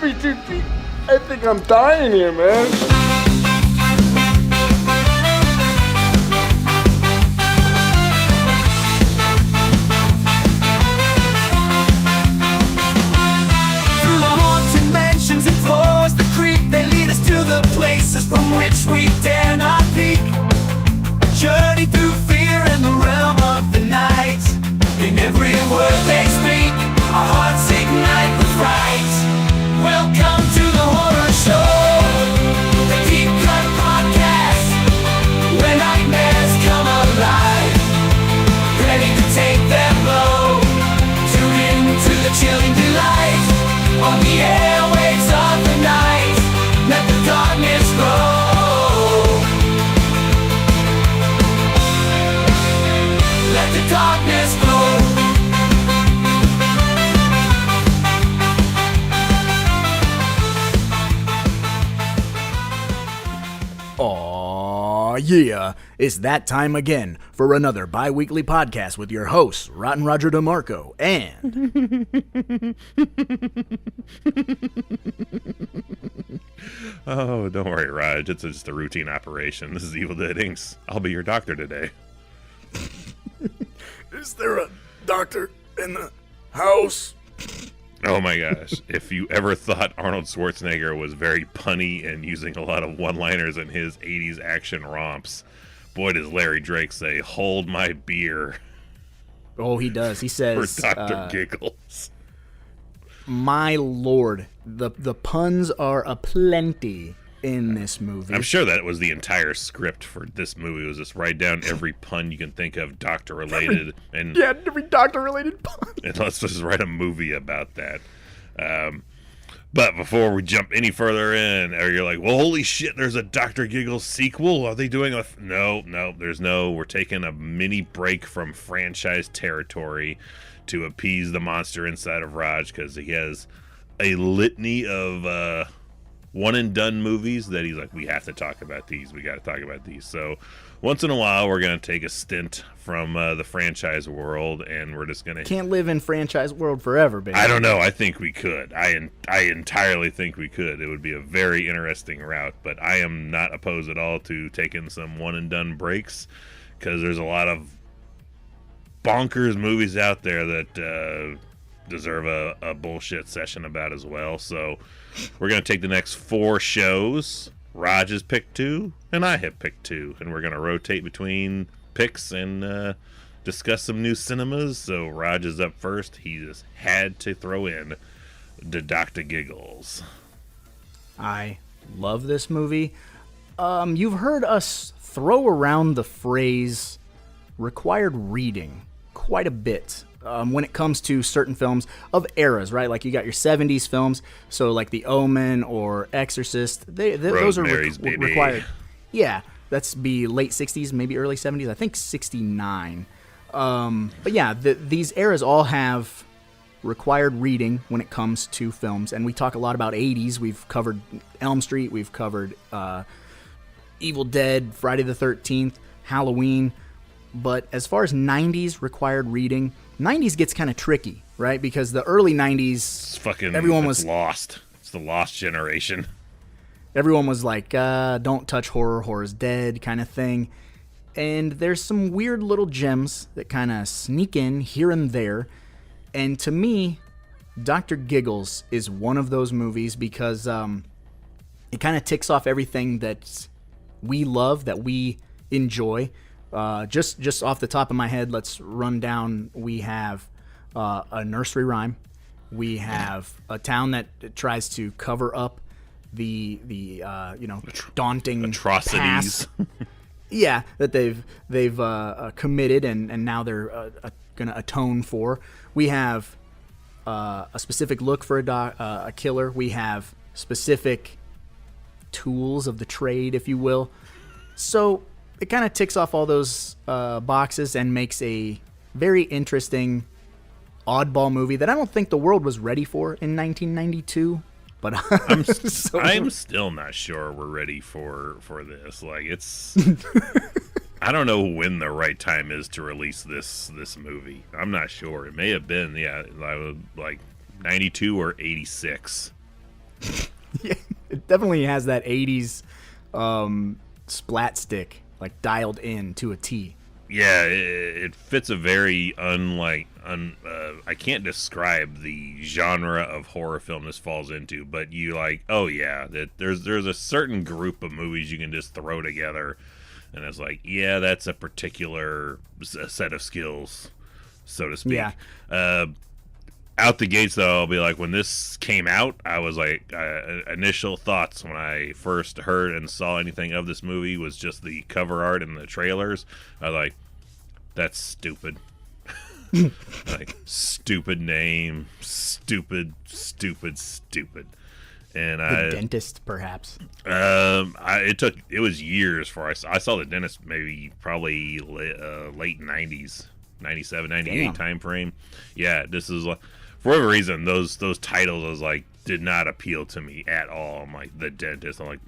happy to. I think I'm dying here, man. Through the haunted mansions and floors that creak, they lead us to the places from which we dare not peek. A journey through fear and the realm of the night. In every word they speak, our hearts ignite with fright. Welcome to the horror show, the Deep Cut Podcast, where nightmares come alive, ready to take their blow. Tune in to the chilling delight on the airwaves of the night. Let the darkness grow. Let the darkness grow. Aw, yeah, it's that time again for another bi-weekly podcast with your hosts, Rotten Roger DeMarco and... Oh, don't worry, Raj. It's just a routine operation. This is Evil Dead Inc. I'll be your doctor today. Is there a doctor in the house? Oh my gosh. If you ever thought Arnold Schwarzenegger was very punny and using a lot of one-liners in his 80s action romps, boy does Larry Drake say, "Hold my beer." Oh, he does. He says... For Dr. Giggles. My lord, the puns are aplenty in this movie. I'm sure that was the entire script for this movie. It was just write down every pun you can think of, doctor-related. And yeah, every doctor-related pun. And let's just write a movie about that. But before we jump any further in, or you're like, well, holy shit, there's a Dr. Giggles sequel? Are they doing a... No, there's no. We're taking a mini break from franchise territory to appease the monster inside of Raj, because he has a litany of one-and-done movies that he's like, we have to talk about these. We got to talk about these. So once in a while, we're going to take a stint from the franchise world, and we're just going to... Can't live in franchise world forever, baby. I don't know. I think we could. I entirely think we could. It would be a very interesting route, but I am not opposed at all to taking some one-and-done breaks, because there's a lot of bonkers movies out there that deserve a bullshit session about as well. So we're going to take the next 4 shows. Raj has picked 2, and I have picked 2, and we're going to rotate between picks and discuss some new cinemas. So Raj is up first. He just had to throw in the Dr. Giggles. I love this movie. You've heard us throw around the phrase required reading quite a bit when it comes to certain films of eras, right? Like you got your 70s films, so like The Omen or Exorcist, those are required. Yeah, that's be late 60s, maybe early 70s, I think 69. But yeah, these eras all have required reading when it comes to films, and we talk a lot about 80s. We've covered Elm Street, we've covered Evil Dead, Friday the 13th, Halloween. But as far as 90s required reading, 90s gets kind of tricky, right? Because the early 90s, everyone was lost. It's the lost generation. Everyone was like, don't touch horror, horror's dead kind of thing. And there's some weird little gems that kind of sneak in here and there. And to me, Dr. Giggles is one of those movies because it kind of ticks off everything that we love, that we enjoy. Just off the top of my head, let's run down. We have a nursery rhyme. We have a town that tries to cover up the daunting atrocities. Yeah, that they've committed and now they're gonna atone for. We have a specific look for a killer. We have specific tools of the trade, if you will. So it kind of ticks off all those boxes and makes a very interesting oddball movie that I don't think the world was ready for in 1992. But I'm still not sure we're ready for this. Like, it's I don't know when the right time is to release this movie. I'm not sure. It may have been like 92 or 86. Yeah, it definitely has that 80s splat stick, like dialed in to a T. Yeah, it fits a very I can't describe the genre of horror film this falls into, but you like, oh yeah, that there's a certain group of movies you can just throw together, and it's like, yeah, that's a particular set of skills, so to speak. Yeah. Out the gates, though, I'll be like, when this came out, I was like, initial thoughts when I first heard and saw anything of this movie was just the cover art and the trailers. I was like, that's stupid. Like, stupid name, stupid. And The Dentist, perhaps. it was years before I saw The Dentist, probably late 90s, 97, 98 Damn. time frame. Yeah, this is like, for whatever reason, those titles was like did not appeal to me at all. I'm like, The Dentist. I'm like,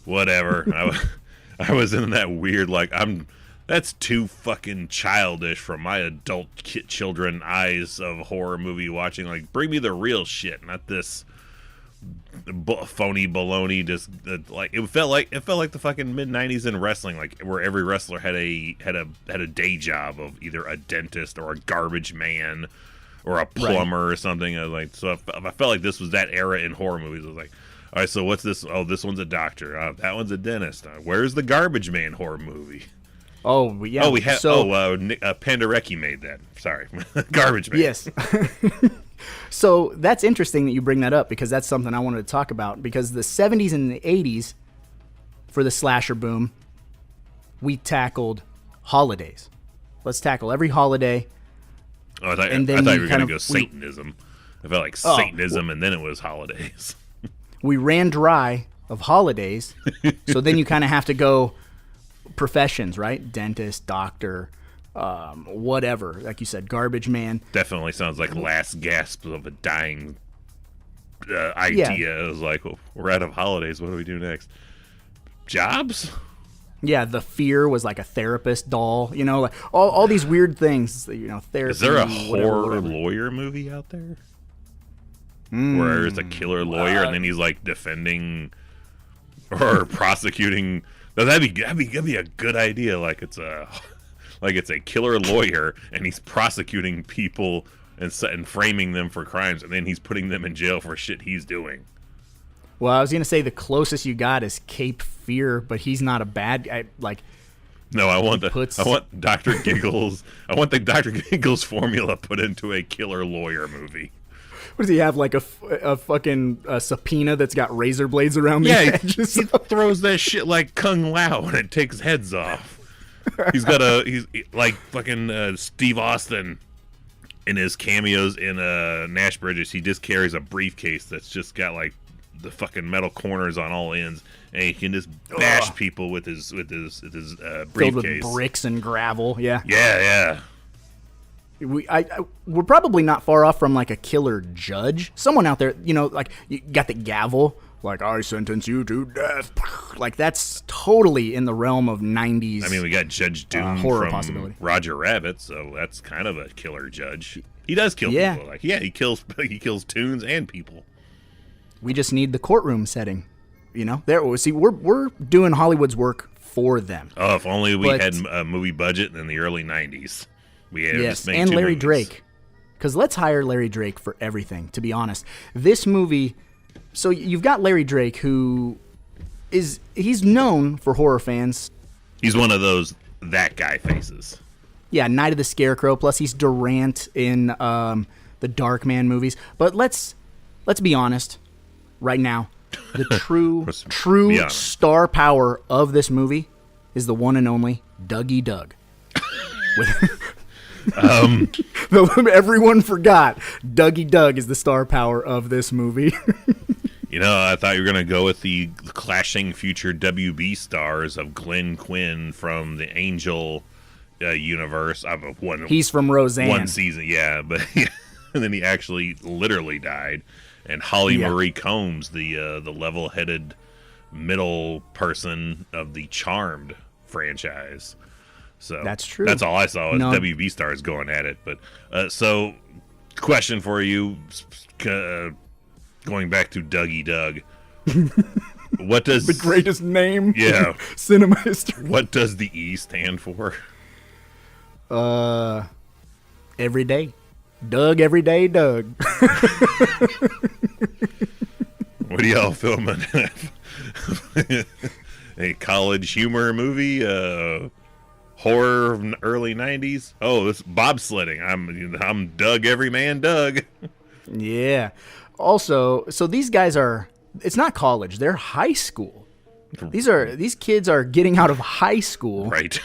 whatever. I was in that weird like that's too fucking childish from my adult children eyes of horror movie watching. Like, bring me the real shit, not this phony baloney. Just like it felt like the fucking mid '90s in wrestling, like where every wrestler had a day job of either a dentist or a garbage man or a plumber or something. I was like, so I felt like this was that era in horror movies. I was like, all right, so what's this? Oh, this one's a doctor. That one's a dentist. Where's the garbage man horror movie? Oh, yeah. Oh, we have. So, Pandarecki made that. Sorry, garbage man. yes. So that's interesting that you bring that up, because that's something I wanted to talk about. Because the 70s and the 80s, for the slasher boom, we tackled holidays. Let's tackle every holiday. Oh, I thought And you then were we going to kind go of- Satanism. I felt like Oh, Satanism, and then it was holidays. We ran dry of holidays. So then you kind of have to go professions, right? Dentist, doctor, whatever. Like you said, garbage man. Definitely sounds like last gasp of a dying idea. Yeah. It was like, well, we're out of holidays. What do we do next? Jobs? Yeah, the Fear was like a therapist doll. You know, like all these weird things. Therapy. Is there a whatever, horror whatever. lawyer movie out there? Where it's a killer lawyer and then he's like defending or prosecuting. No, that'd be a good idea. Like it's a killer lawyer and he's prosecuting people and framing them for crimes, and then he's putting them in jail for shit he's doing. Well, I was gonna say the closest you got is Cape Fear, but he's not a bad guy. Like, No, I want puts- I want Dr. Giggles. I want the Dr. Giggles formula put into a killer lawyer movie. what does he have? Like a fucking subpoena that's got razor blades around the edges. he throws that shit like Kung Lao and it takes heads off. He's like fucking Steve Austin in his cameos in Nash Bridges. He just carries a briefcase that's just got like the fucking metal corners on all ends, and he can just bash people with his briefcase Filled with bricks and gravel. Yeah. Yeah. We're probably not far off from like a killer judge. Someone out there, like you got the gavel, like I sentence you to death. Like that's totally in the realm of 90s. I mean, we got Judge Doom horror from possibility. Roger Rabbit, so that's kind of a killer judge. He does kill Yeah. people. Like, yeah, he kills toons and people. We just need the courtroom setting. We're doing Hollywood's work for them. Oh, if only we But- had a movie budget in the early 90s. We had Yes, just made and two Larry movies. Drake. Because let's hire Larry Drake for everything, to be honest. This movie, so you've got Larry Drake, who he's known for horror fans. He's one of those that guy faces. Yeah, Night of the Scarecrow, plus he's Durant in the Darkman movies. But let's be honest right now. The true Be honest. star power of this movie is the one and only Dougie Doug. Everyone forgot Dougie Doug is the star power of this movie. I thought you were going to go with the clashing future WB stars of Glenn Quinn from the Angel universe. He's from Roseanne. One season, yeah, but and then he actually literally died. And Holly Marie Combs, the level-headed middle person of the Charmed franchise. So That's true. That's all I saw was No. WB stars going at it. But so, question for you: going back to Dougie Doug. What does The greatest name Yeah. in cinema history. What does the E stand for? Every day. Doug, every day, Doug. What are y'all filming? A college humor movie? Horror of early 90s? Oh, it's bobsledding. I'm Doug, every man, Doug. Yeah. Also, so these guys are, it's not college, they're high school. These kids are getting out of high school. Right.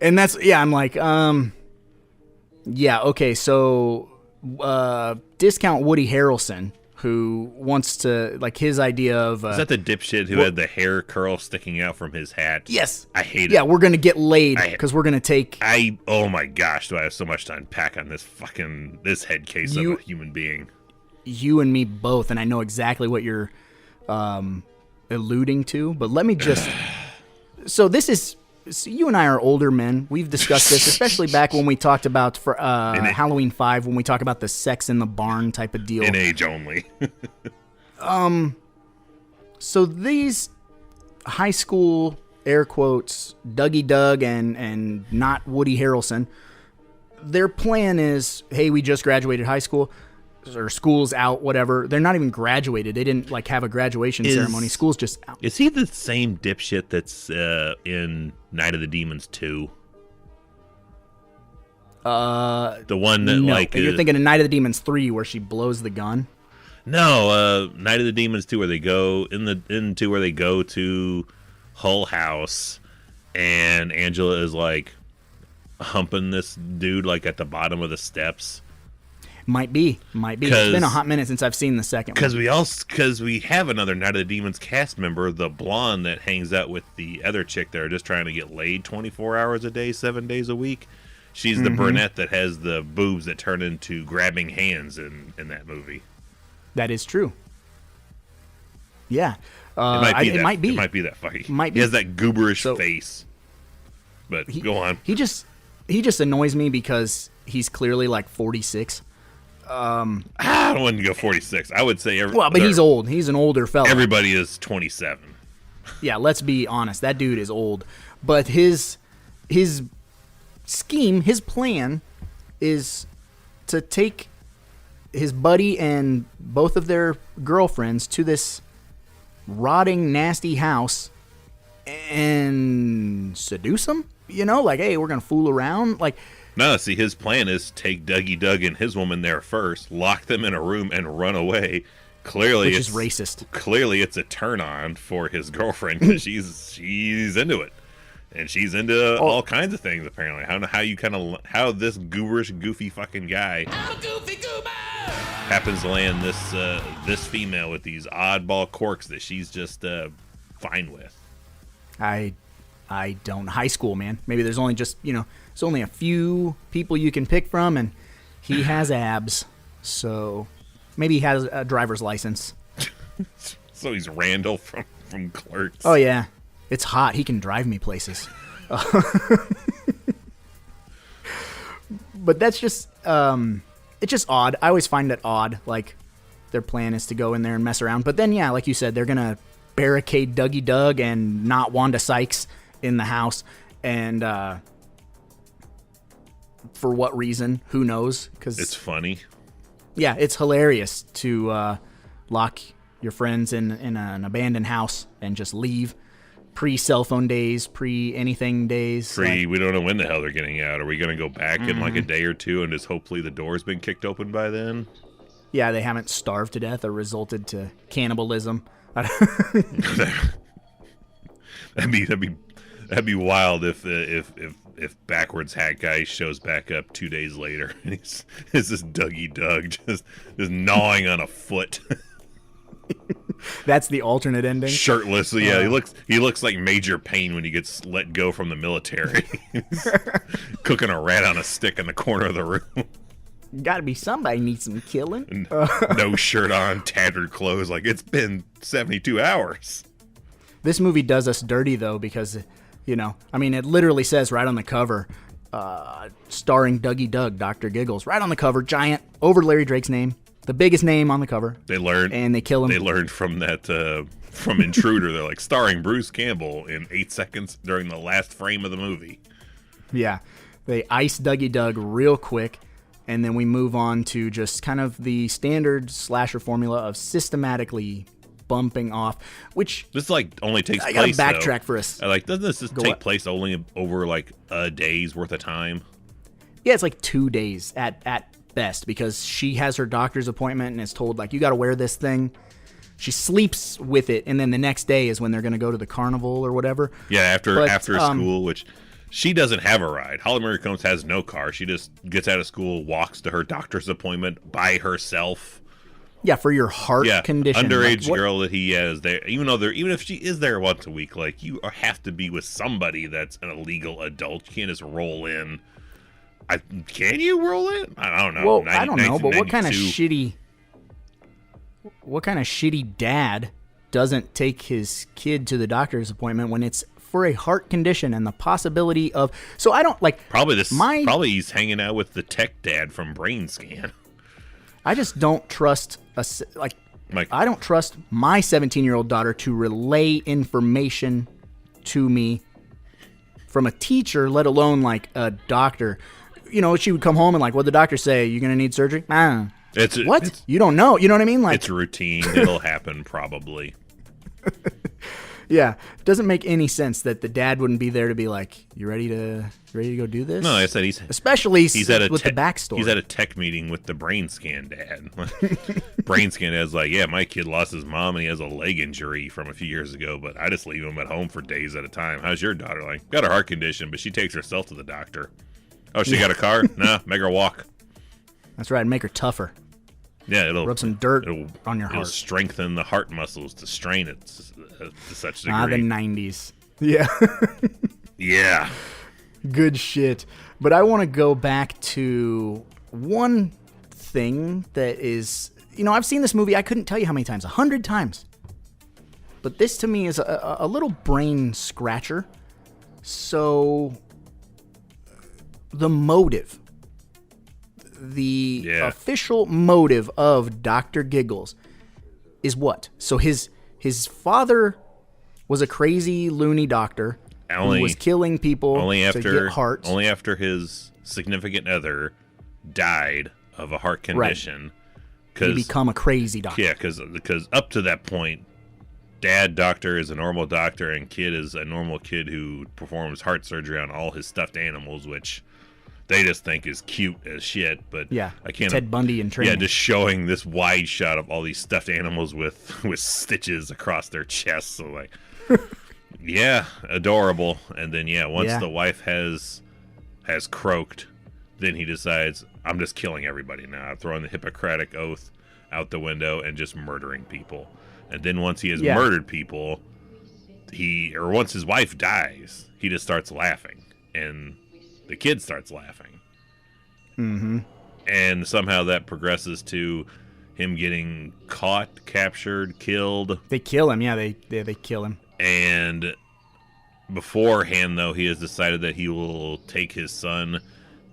And that's, yeah, I'm like, yeah, okay, so discount Woody Harrelson, who wants to, like, his idea of... Is that the dipshit who had the hair curl sticking out from his hat? Yes. I hate it. Yeah, we're going to get laid because we're going to take... Oh my gosh, do I have so much to unpack on this head case of a human being. You and me both, and I know exactly what you're alluding to, but let me just... So you and I are older men. We've discussed this, especially back when we talked about for Halloween 5, when we talk about the sex in the barn type of deal. In age only. So these high school, air quotes, Dougie Doug and not Woody Harrelson, their plan is, hey, we just graduated high school, or school's out, whatever. They're not even graduated. They didn't like have a graduation ceremony. School's just out. Is he the same dipshit that's in Night of the Demons 2? The one that No. You're thinking of Night of the Demons 3 where she blows the gun? No, Night of the Demons 2 where they go where they go to Hull House and Angela is like humping this dude like at the bottom of the steps. Might be. It's been a hot minute since I've seen the second one. Because we have another Night of the Demons cast member, the blonde that hangs out with the other chick that are just trying to get laid 24 hours a day, 7 days a week. She's the brunette that has the boobs that turn into grabbing hands in that movie. That is true. Yeah. It might be that funny. Might be. He has that gooberish face. But go on. He just annoys me because he's clearly like 46. I don't want to go 46. I would say but he's old. He's an older fella. Everybody is 27. Yeah, let's be honest. That dude is old. But his scheme, his plan is to take his buddy and both of their girlfriends to this rotting, nasty house and seduce them. You know, like, hey, we're going to fool around. Like, no, see, his plan is take Dougie Doug and his woman there first, lock them in a room, and run away. Which is racist. Clearly, it's a turn on for his girlfriend because she's into it, and she's into all kinds of things. Apparently, how this goofy fucking guy happens to land this female with these oddball quirks that she's just fine with. I don't. High school, man. Maybe there's only it's only a few people you can pick from, and he has abs, so maybe he has a driver's license. So he's Randall from Clerks. Oh yeah, it's hot. He can drive me places. But that's just it's just odd. I always find it odd. Like their plan is to go in there and mess around, but then yeah, like you said, they're gonna barricade Dougie Doug and not Wanda Sykes in the house, and for what reason? Who knows? Because it's funny. Yeah, it's hilarious to lock your friends in an abandoned house and just leave. Pre-cell phone days, pre-anything days. We don't know when the hell they're getting out. Are we going to go back in like a day or two and just hopefully the door's been kicked open by then? Yeah, they haven't starved to death or resulted to cannibalism. That'd be wild if backwards hat guy shows back up 2 days later and it's this Dougie Doug just gnawing on a foot. That's the alternate ending. Shirtless, yeah. He looks like Major Payne when he gets let go from the military. Cooking a rat on a stick in the corner of the room. Gotta be somebody needs some killing. No shirt on, tattered clothes. Like it's been 72 hours. This movie does us dirty though because, I mean, it literally says right on the cover, starring Dougie Doug, Dr. Giggles, right on the cover, giant over Larry Drake's name. the biggest name on the cover. They learned, and they kill him. They learned from that from Intruder. They're like starring Bruce Campbell in 8 seconds during the last frame of the movie. Yeah, they ice Dougie Doug real quick, and then we move on to just kind of the standard slasher formula of systematically bumping off, which this like only takes I place. gotta backtrack for us. Like, doesn't this just take place only over like a day's worth of time? Yeah, it's like 2 days at best, because she has her doctor's appointment and is told, like, you got to wear this thing. She sleeps with it, and then the next day is when they're going to go to the carnival or whatever. Yeah, after school, which she doesn't have a ride. Holly Marie Combs has no car. She just gets out of school, walks to her doctor's appointment by herself. Yeah, for your heart condition. Underage girl that he has there. Even if she is there once a week, like, you have to be with somebody that's an illegal adult. You can't just roll in. Can you roll in? I don't know. Well, I don't know, but what kind of shitty dad doesn't take his kid to the doctor's appointment when it's for a heart condition and the possibility of? So I don't like. Probably he's hanging out with the tech dad from Brain Scan. I just don't trust I don't trust my 17-year-old daughter to relay information to me from a teacher, let alone like a doctor. You know, she would come home and like, what'd the doctor say? You gonna need surgery? What? You don't know. You know what I mean? Like, it's routine. It'll happen probably. Yeah, it doesn't make any sense that the dad wouldn't be there to be like, you ready to go do this? No, I said he's with the backstory. He's at a tech meeting with the Brain Scan dad. Brain Scan dad's like, yeah, my kid lost his mom and he has a leg injury from a few years ago, but I just leave him at home for days at a time. How's your daughter? Like, got a heart condition, but she takes herself to the doctor. Oh, she got a car? Nah, make her walk. That's right, make her tougher. Yeah, it'll rub some dirt on your heart. It'll strengthen the heart muscles to strain it to such degree. The 90s. Yeah. Yeah. Good shit. But I want to go back to one thing that is, I've seen this movie, I couldn't tell you how many times, 100 times. But this to me is a little brain scratcher. So, the motive. The official motive of Dr. Giggles is what? So his father was a crazy, loony doctor who was killing people to get hearts. Only after his significant other died of a heart condition. Right. He become a crazy doctor. Yeah, because up to that point, dad doctor is a normal doctor and kid is a normal kid who performs heart surgery on all his stuffed animals, which they just think is cute as shit, but yeah, I can't. Ted Bundy in training. Yeah, just showing this wide shot of all these stuffed animals with stitches across their chests. So like, yeah, adorable. And then once the wife has croaked, then he decides, I'm just killing everybody now. I'm throwing the Hippocratic oath out the window and just murdering people. And then once he has murdered people, once his wife dies, he just starts laughing and the kid starts laughing. Mm-hmm. And somehow that progresses to him getting caught, captured, killed. They kill him, they kill him. And beforehand, though, he has decided that he will take his son,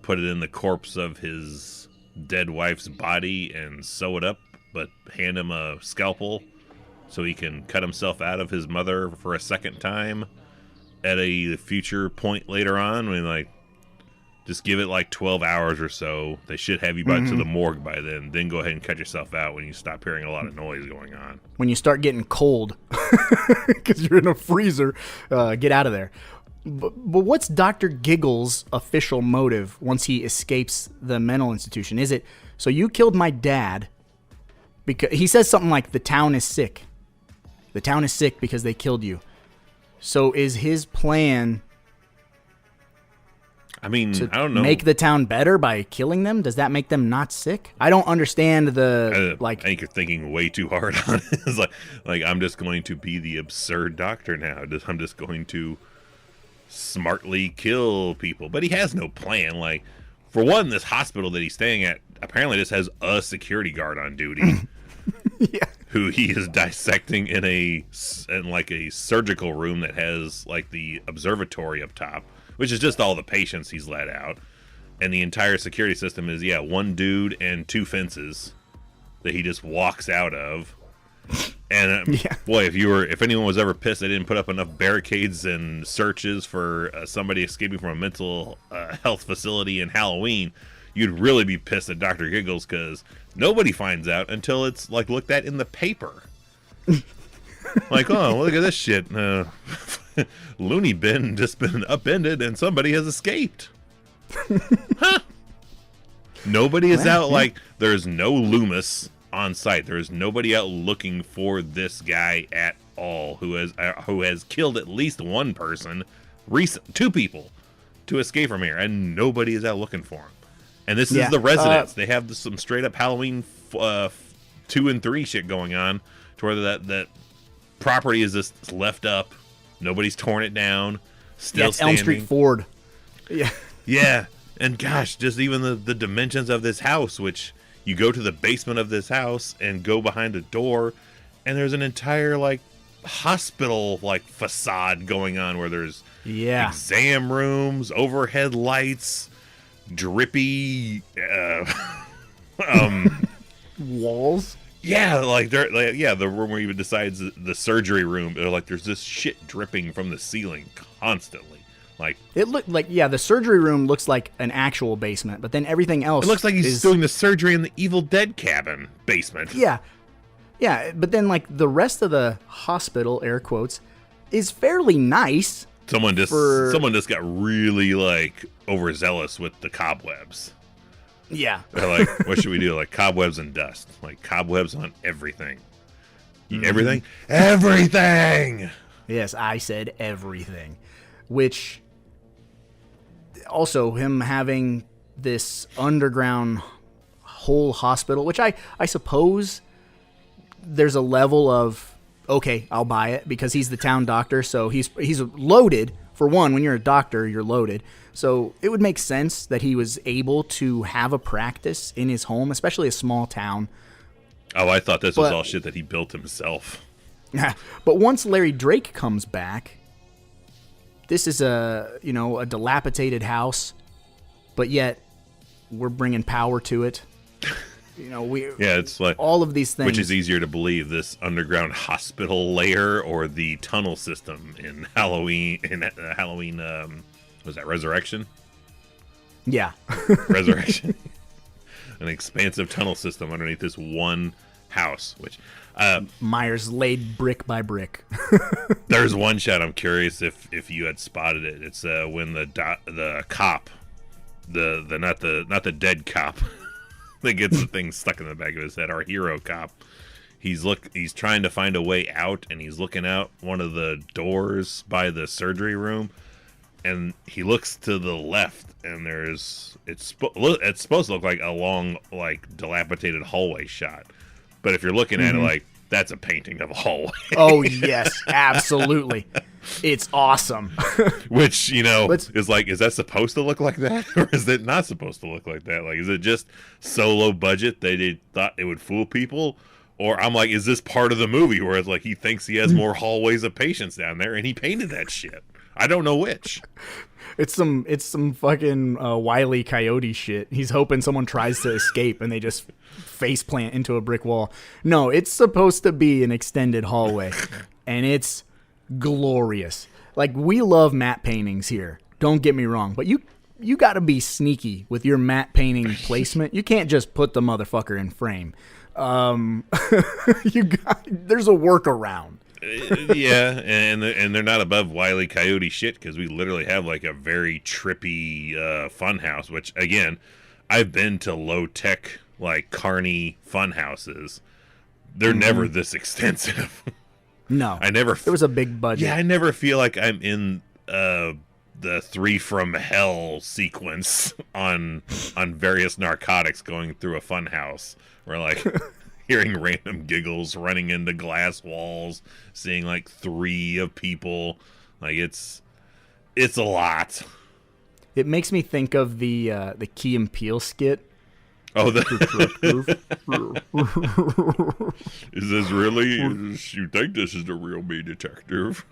put it in the corpse of his dead wife's body and sew it up, but hand him a scalpel so he can cut himself out of his mother for a second time at a future point later on. I mean, like, just give it like 12 hours or so. They should have you brought to the morgue by then. Then go ahead and cut yourself out when you stop hearing a lot of noise going on. When you start getting cold because you're in a freezer, get out of there. But what's Dr. Giggles' official motive once he escapes the mental institution? Is it, so you killed my dad because he says something like the town is sick. The town is sick because they killed you. So is his plan... I mean, I don't know. Make the town better by killing them? Does that make them not sick? I don't understand the I think you're thinking way too hard on it. It's like I'm just going to be the absurd doctor now. I'm just going to smartly kill people. But he has no plan. Like, for one, this hospital that he's staying at apparently just has a security guard on duty. Yeah. Who he is dissecting in a surgical room that has like the observatory up top, which is just all the patients he's let out. And the entire security system is, one dude and 2 fences. that he just walks out of. And boy, if anyone was ever pissed they didn't put up enough barricades and searches for somebody escaping from a mental health facility in Halloween, you'd really be pissed at Dr. Giggles, because nobody finds out until it's like looked at in the paper. Like, oh, look at this shit. Looney bin just been upended and somebody has escaped. Huh? Nobody is out. Like, there's no Loomis on site. There's nobody out looking for this guy at all who has killed at least one person, two people, to escape from here, and nobody is out looking for him. And this is the residence. They have some straight up Halloween 2 and 3 shit going on, to where that property is just left up. Nobody's torn it down. Still standing. Elm Street Ford. Yeah. Yeah. And gosh, just even the dimensions of this house, which you go to the basement of this house and go behind a door, and there's an entire like hospital like facade going on, where there's exam rooms, overhead lights, drippy walls. Yeah, like they're the room where he decides the surgery room. They're like, there's this shit dripping from the ceiling constantly. Like, it looked like the surgery room looks like an actual basement, but then everything else. It looks like he's doing the surgery in the Evil Dead cabin basement. Yeah, but then like the rest of the hospital, air quotes, is fairly nice. Someone just got really like overzealous with the cobwebs. Yeah. They're like, what should we do? Like cobwebs and dust. Like cobwebs on everything. Everything? Everything! Yes, I said everything. Which, also, him having this underground whole hospital, which I suppose there's a level of, okay, I'll buy it, because he's the town doctor, so he's loaded. For one, when you're a doctor, you're loaded. So it would make sense that he was able to have a practice in his home, especially a small town. Oh, I thought this was all shit that he built himself. But once Larry Drake comes back, this is a dilapidated house, but yet we're bringing power to it. It's like all of these things. Which is easier to believe, this underground hospital layer or the tunnel system in Halloween? Was that Resurrection? Yeah, Resurrection. An expansive tunnel system underneath this one house, which Myers laid brick by brick. There's one shot I'm curious if you had spotted it. It's when the cop, not the dead cop that gets the thing stuck in the back of his head, our hero cop, he's trying to find a way out, and he's looking out one of the doors by the surgery room, and he looks to the left, and it's supposed to look like a long, like, dilapidated hallway shot. But if you're looking at it like, that's a painting of a hallway. Oh, yes, absolutely. It's awesome. Which, is like, is that supposed to look like that? Or is it not supposed to look like that? Like, is it just so low budget they thought it would fool people? Or I'm like, is this part of the movie where it's like he thinks he has more hallways of patients down there and he painted that shit? I don't know which. It's some fucking Wile E. Coyote shit. He's hoping someone tries to escape and they just face plant into a brick wall. No, it's supposed to be an extended hallway, and it's glorious. Like, we love matte paintings here. Don't get me wrong, but you got to be sneaky with your matte painting placement. You can't just put the motherfucker in frame. There's a workaround. Yeah, and they're not above Wile E. Coyote shit, because we literally have like a very trippy fun house, which, again, I've been to low tech like carny fun houses. They're never this extensive. No, there was a big budget. Yeah, I never feel like I'm in the 3 from Hell sequence on various narcotics going through a fun house. We're like hearing random giggles, running into glass walls, seeing like 3 of people. Like, it's a lot. It makes me think of the Key and Peele skit. Oh, is this really? You think this is the real me, detective?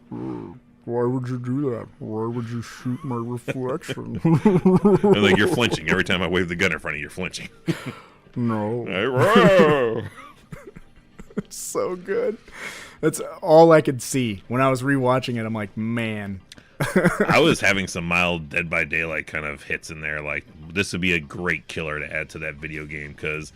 Why would you do that? Why would you shoot my reflection? And like, you're flinching every time I wave the gun in front of you. You're flinching. No. Hey, whoa. So good. That's all I could see when I was rewatching it. I'm like, man. I was having some mild Dead by Daylight kind of hits in there. Like, this would be a great killer to add to that video game, because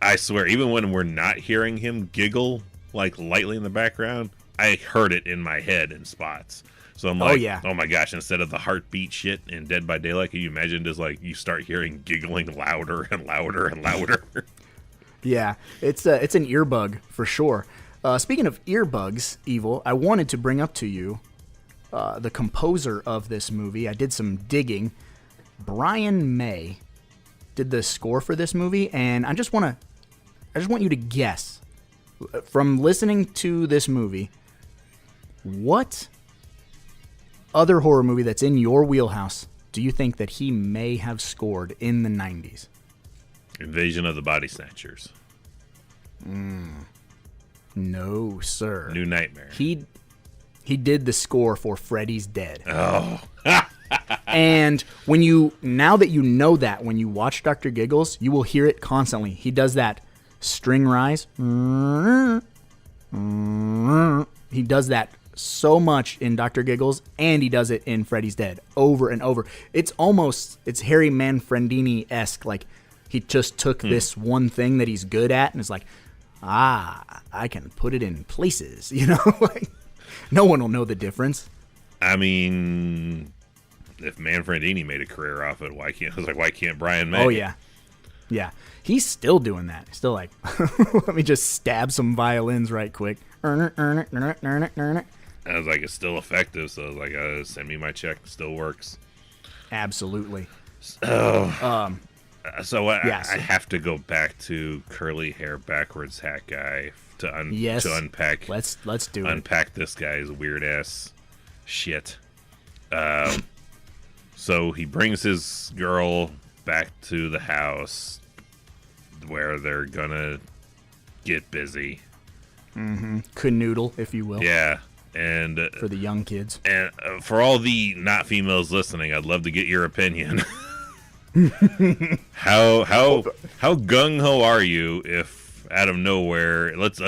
I swear, even when we're not hearing him giggle, like, lightly in the background, I heard it in my head in spots. So I'm like, oh my gosh, instead of the heartbeat shit in Dead by Daylight, can you imagine just, like, you start hearing giggling louder and louder and louder? Yeah, it's an earbug for sure. Speaking of earbugs, Evil, I wanted to bring up to you the composer of this movie. I did some digging. Brian May did the score for this movie, and I just want you to guess, from listening to this movie, what other horror movie that's in your wheelhouse do you think that he may have scored in the 90s? Invasion of the Body Snatchers. No, sir. New Nightmare. He did the score for Freddy's Dead. Oh. And now that you know that, when you watch Dr. Giggles, you will hear it constantly. He does that string rise. He does that so much in Dr. Giggles, and he does it in Freddy's Dead over and over. It's Harry Manfredini-esque. Like, he just took this one thing that he's good at and is like, I can put it in places, you know? Like, no one will know the difference. I mean, if Manfredini made a career off it, why can't Brian May? Oh, yeah. Yeah. He's still doing that. Still like, let me just stab some violins right quick. I was like, it's still effective, so I was like, send me my check. It still works. Absolutely. So I have to go back to curly hair, backwards hat guy to unpack. Let's do it. Unpack this guy's weird ass shit. So he brings his girl back to the house where they're gonna get busy. Canoodle, if you will. Yeah, and for the young kids. And for all the not females listening, I'd love to get your opinion. How gung ho are you if out of nowhere, let's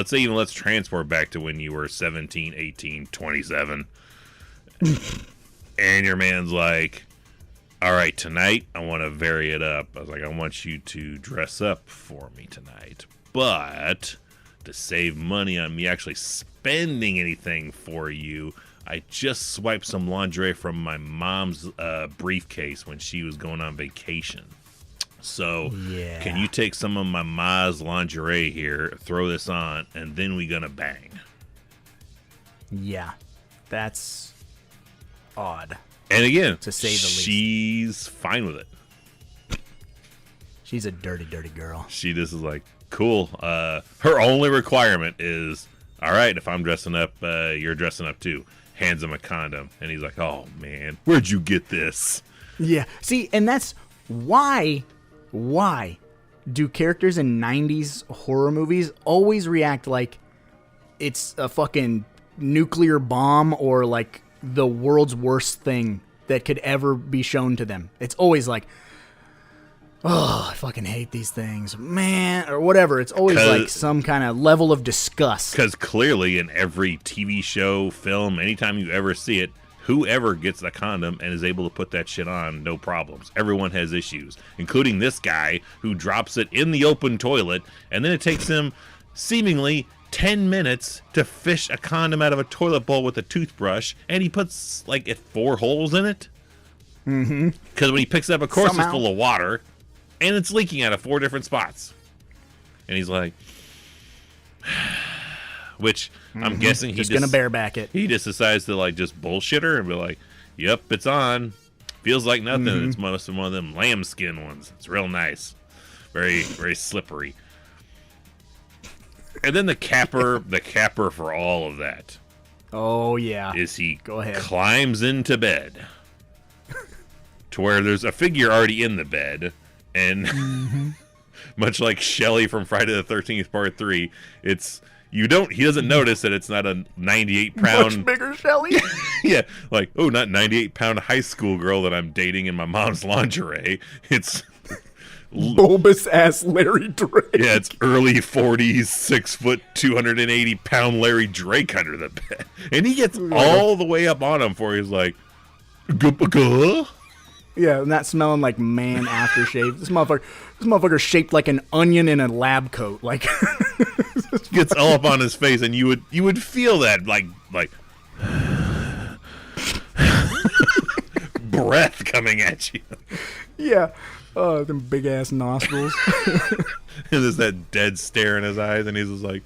transport back to when you were 17, 18, 27, and your man's like, all right, tonight I want to vary it up. I was like, I want you to dress up for me tonight, but to save money on me actually spending anything for you, I just swiped some lingerie from my mom's briefcase when she was going on vacation. So can you take some of my ma's lingerie here, throw this on, and then we gonna bang? Yeah, that's odd. And again, to say the least, she's fine with it. She's a dirty, dirty girl. She just is like, cool. Her only requirement is, all right, if I'm dressing up, you're dressing up too. Hands him a condom, and he's like, oh man, where'd you get this? Yeah, see, and that's why do characters in 90s horror movies always react like it's a fucking nuclear bomb or like the world's worst thing that could ever be shown to them? It's always like, oh, I fucking hate these things, man, or whatever. It's always like some kind of level of disgust. Because clearly in every TV show, film, anytime you ever see it, whoever gets a condom and is able to put that shit on, no problems. Everyone has issues, including this guy who drops it in the open toilet, and then it takes him seemingly 10 minutes to fish a condom out of a toilet bowl with a toothbrush, and he puts like 4 holes in it. Because when he picks it up, of course, it's full of water. And it's leaking out of 4 different spots. And he's like, which I'm guessing he's just gonna bareback it. He just decides to like just bullshit her and be like, yep, it's on. Feels like nothing. It's most of one of them lambskin ones. It's real nice. Very, very slippery. And then the capper for all of that. Oh yeah. Is he Go ahead. climbs into bed to where there's a figure already in the bed. And much like Shelly from Friday the 13th Part 3, he doesn't notice that it's not a 98-pound... Much bigger Shelly? Yeah, like, oh, not 98-pound high school girl that I'm dating in my mom's lingerie. It's bulbous ass Larry Drake. Yeah, it's early 40s, 6 foot, 280-pound Larry Drake under the bed, and he gets all the way up on him before he's like, "Guh?" Yeah, and that smelling like man aftershave. This motherfucker's shaped like an onion in a lab coat. Like gets all up on his face, and you would feel that like breath coming at you. Yeah. Them big ass nostrils. And there's that dead stare in his eyes, and he's just like,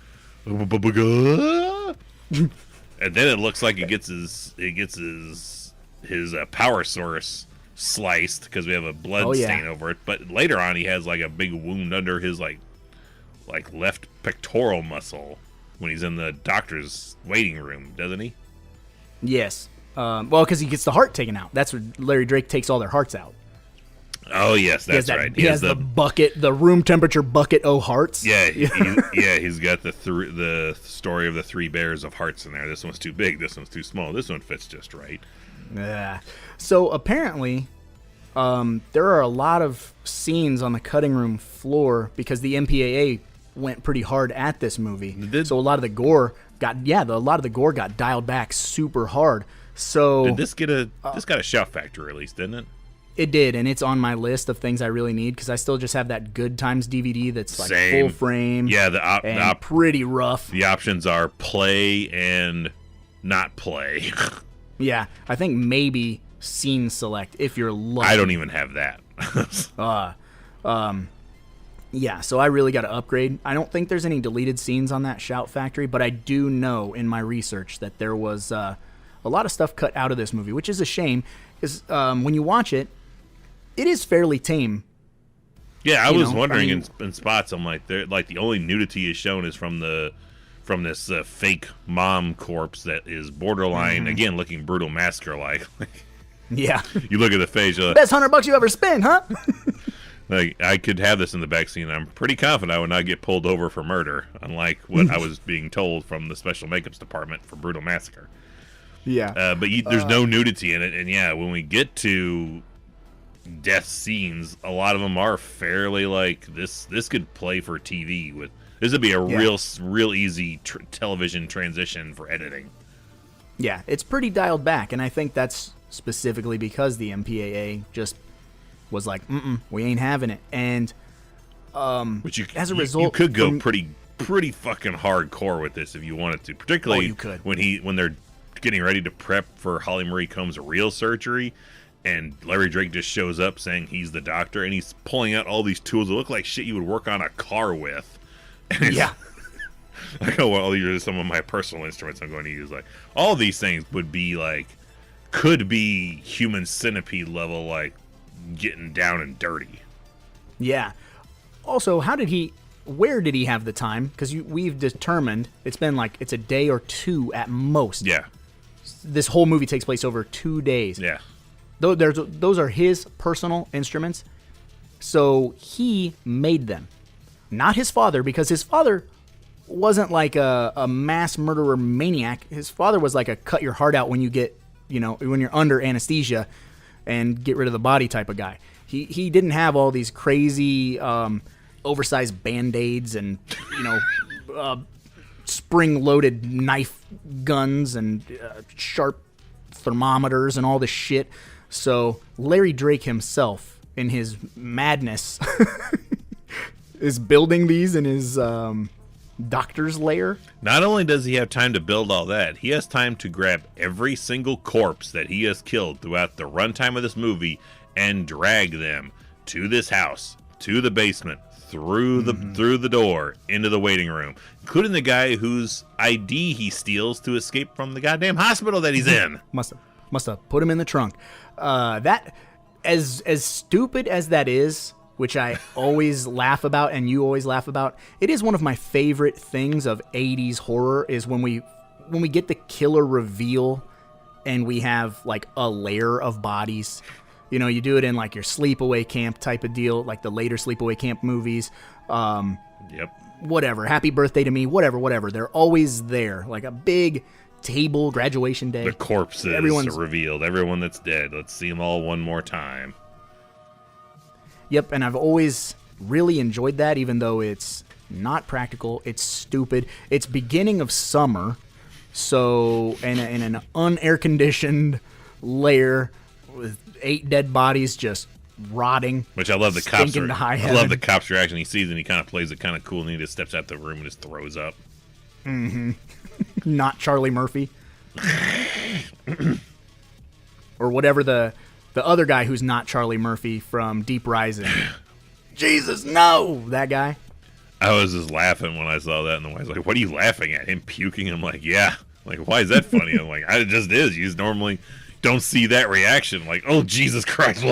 "Guh?" And then it looks like he gets his power source sliced because we have a blood stain over it. But later on, he has like a big wound under his like left pectoral muscle when he's in the doctor's waiting room, doesn't he? Yes. Well, because he gets the heart taken out. That's where Larry Drake takes all their hearts out. Oh yes, that's right. He has the bucket, the room temperature bucket o' hearts. Yeah, he's got the story of the 3 bears of hearts in there. This one's too big. This one's too small. This one fits just right. Yeah. So apparently, there are a lot of scenes on the cutting room floor because the MPAA went pretty hard at this movie. So a lot of the gore got dialed back super hard. So this got a shout factor release, didn't it? It did, and it's on my list of things I really need because I still just have that Good Times DVD that's like full frame. Yeah, pretty rough. The options are play and not play. Yeah, I think maybe scene select if you're lucky. I don't even have that. Yeah, so I really got to upgrade. I don't think there's any deleted scenes on that Shout Factory, but I do know in my research that there was a lot of stuff cut out of this movie, which is a shame because when you watch it, it is fairly tame. Yeah, I was wondering in spots. I'm like, the only nudity is shown is from this fake mom corpse that is borderline again looking brutal massacre like. Yeah, you look at the face. Best $100 you ever spent, huh? Like I could have this in the backseat. I'm pretty confident I would not get pulled over for murder, unlike what I was being told from the special makeups department for brutal massacre. Yeah, but there's no nudity in it, and yeah, when we get to death scenes, a lot of them are fairly like this could play for TV. This would be a real easy television transition for editing. Yeah, it's pretty dialed back, and I think that's specifically because the MPAA just was like, we ain't having it, and but as a result, you could go pretty fucking hardcore with this if you wanted to, particularly you could. when they're getting ready to prep for Holly Marie Combs' real surgery. And Larry Drake just shows up saying he's the doctor, and he's pulling out all these tools that look like shit you would work on a car with. And yeah. I go, well, these are some of my personal instruments I'm going to use. Like, all these things would be like, could be human centipede level, like, getting down and dirty. Yeah. Also, where did he have the time? Because we've determined it's been like, it's a day or 2 at most. Yeah. This whole movie takes place over 2 days. Yeah. Those are his personal instruments, so he made them. Not his father, because his father wasn't like a mass murderer maniac. His father was like a cut your heart out when when you're under anesthesia and get rid of the body type of guy. He didn't have all these crazy oversized Band-Aids and spring-loaded knife guns and sharp thermometers and all this shit. So Larry Drake himself, in his madness, is building these in his doctor's lair. Not only does he have time to build all that, he has time to grab every single corpse that he has killed throughout the runtime of this movie and drag them to this house, to the basement, through the door, into the waiting room, including the guy whose ID he steals to escape from the goddamn hospital that he's in. Must have put him in the trunk. That, as stupid as that is, which I always laugh about and you always laugh about, it is one of my favorite things of 80s horror is when we get the killer reveal and we have like a layer of bodies. You do it in like your sleepaway camp type of deal, like the later sleepaway camp movies. Yep. Whatever. Happy Birthday to Me. Whatever. They're always there. Like a big table, graduation day. The corpses are revealed. Everyone that's dead. Let's see them all one more time. Yep, and I've always really enjoyed that, even though it's not practical. It's stupid. It's beginning of summer, so in an unair-conditioned lair with 8 dead bodies just rotting. Which I love the cops. Stinking to high I heaven. love the cops' reaction. He sees it and he kind of plays it kind of cool, and he just steps out the room and just throws up. Not Charlie Murphy. Or whatever the other guy who's not Charlie Murphy from Deep Rising. Jesus, no! That guy. I was just laughing when I saw that, and the wife's like, "What are you laughing at? Him puking?" I'm like, "Yeah." Like, why is that funny? I'm like, "It just is. You just normally don't see that reaction. Like, oh, Jesus Christ."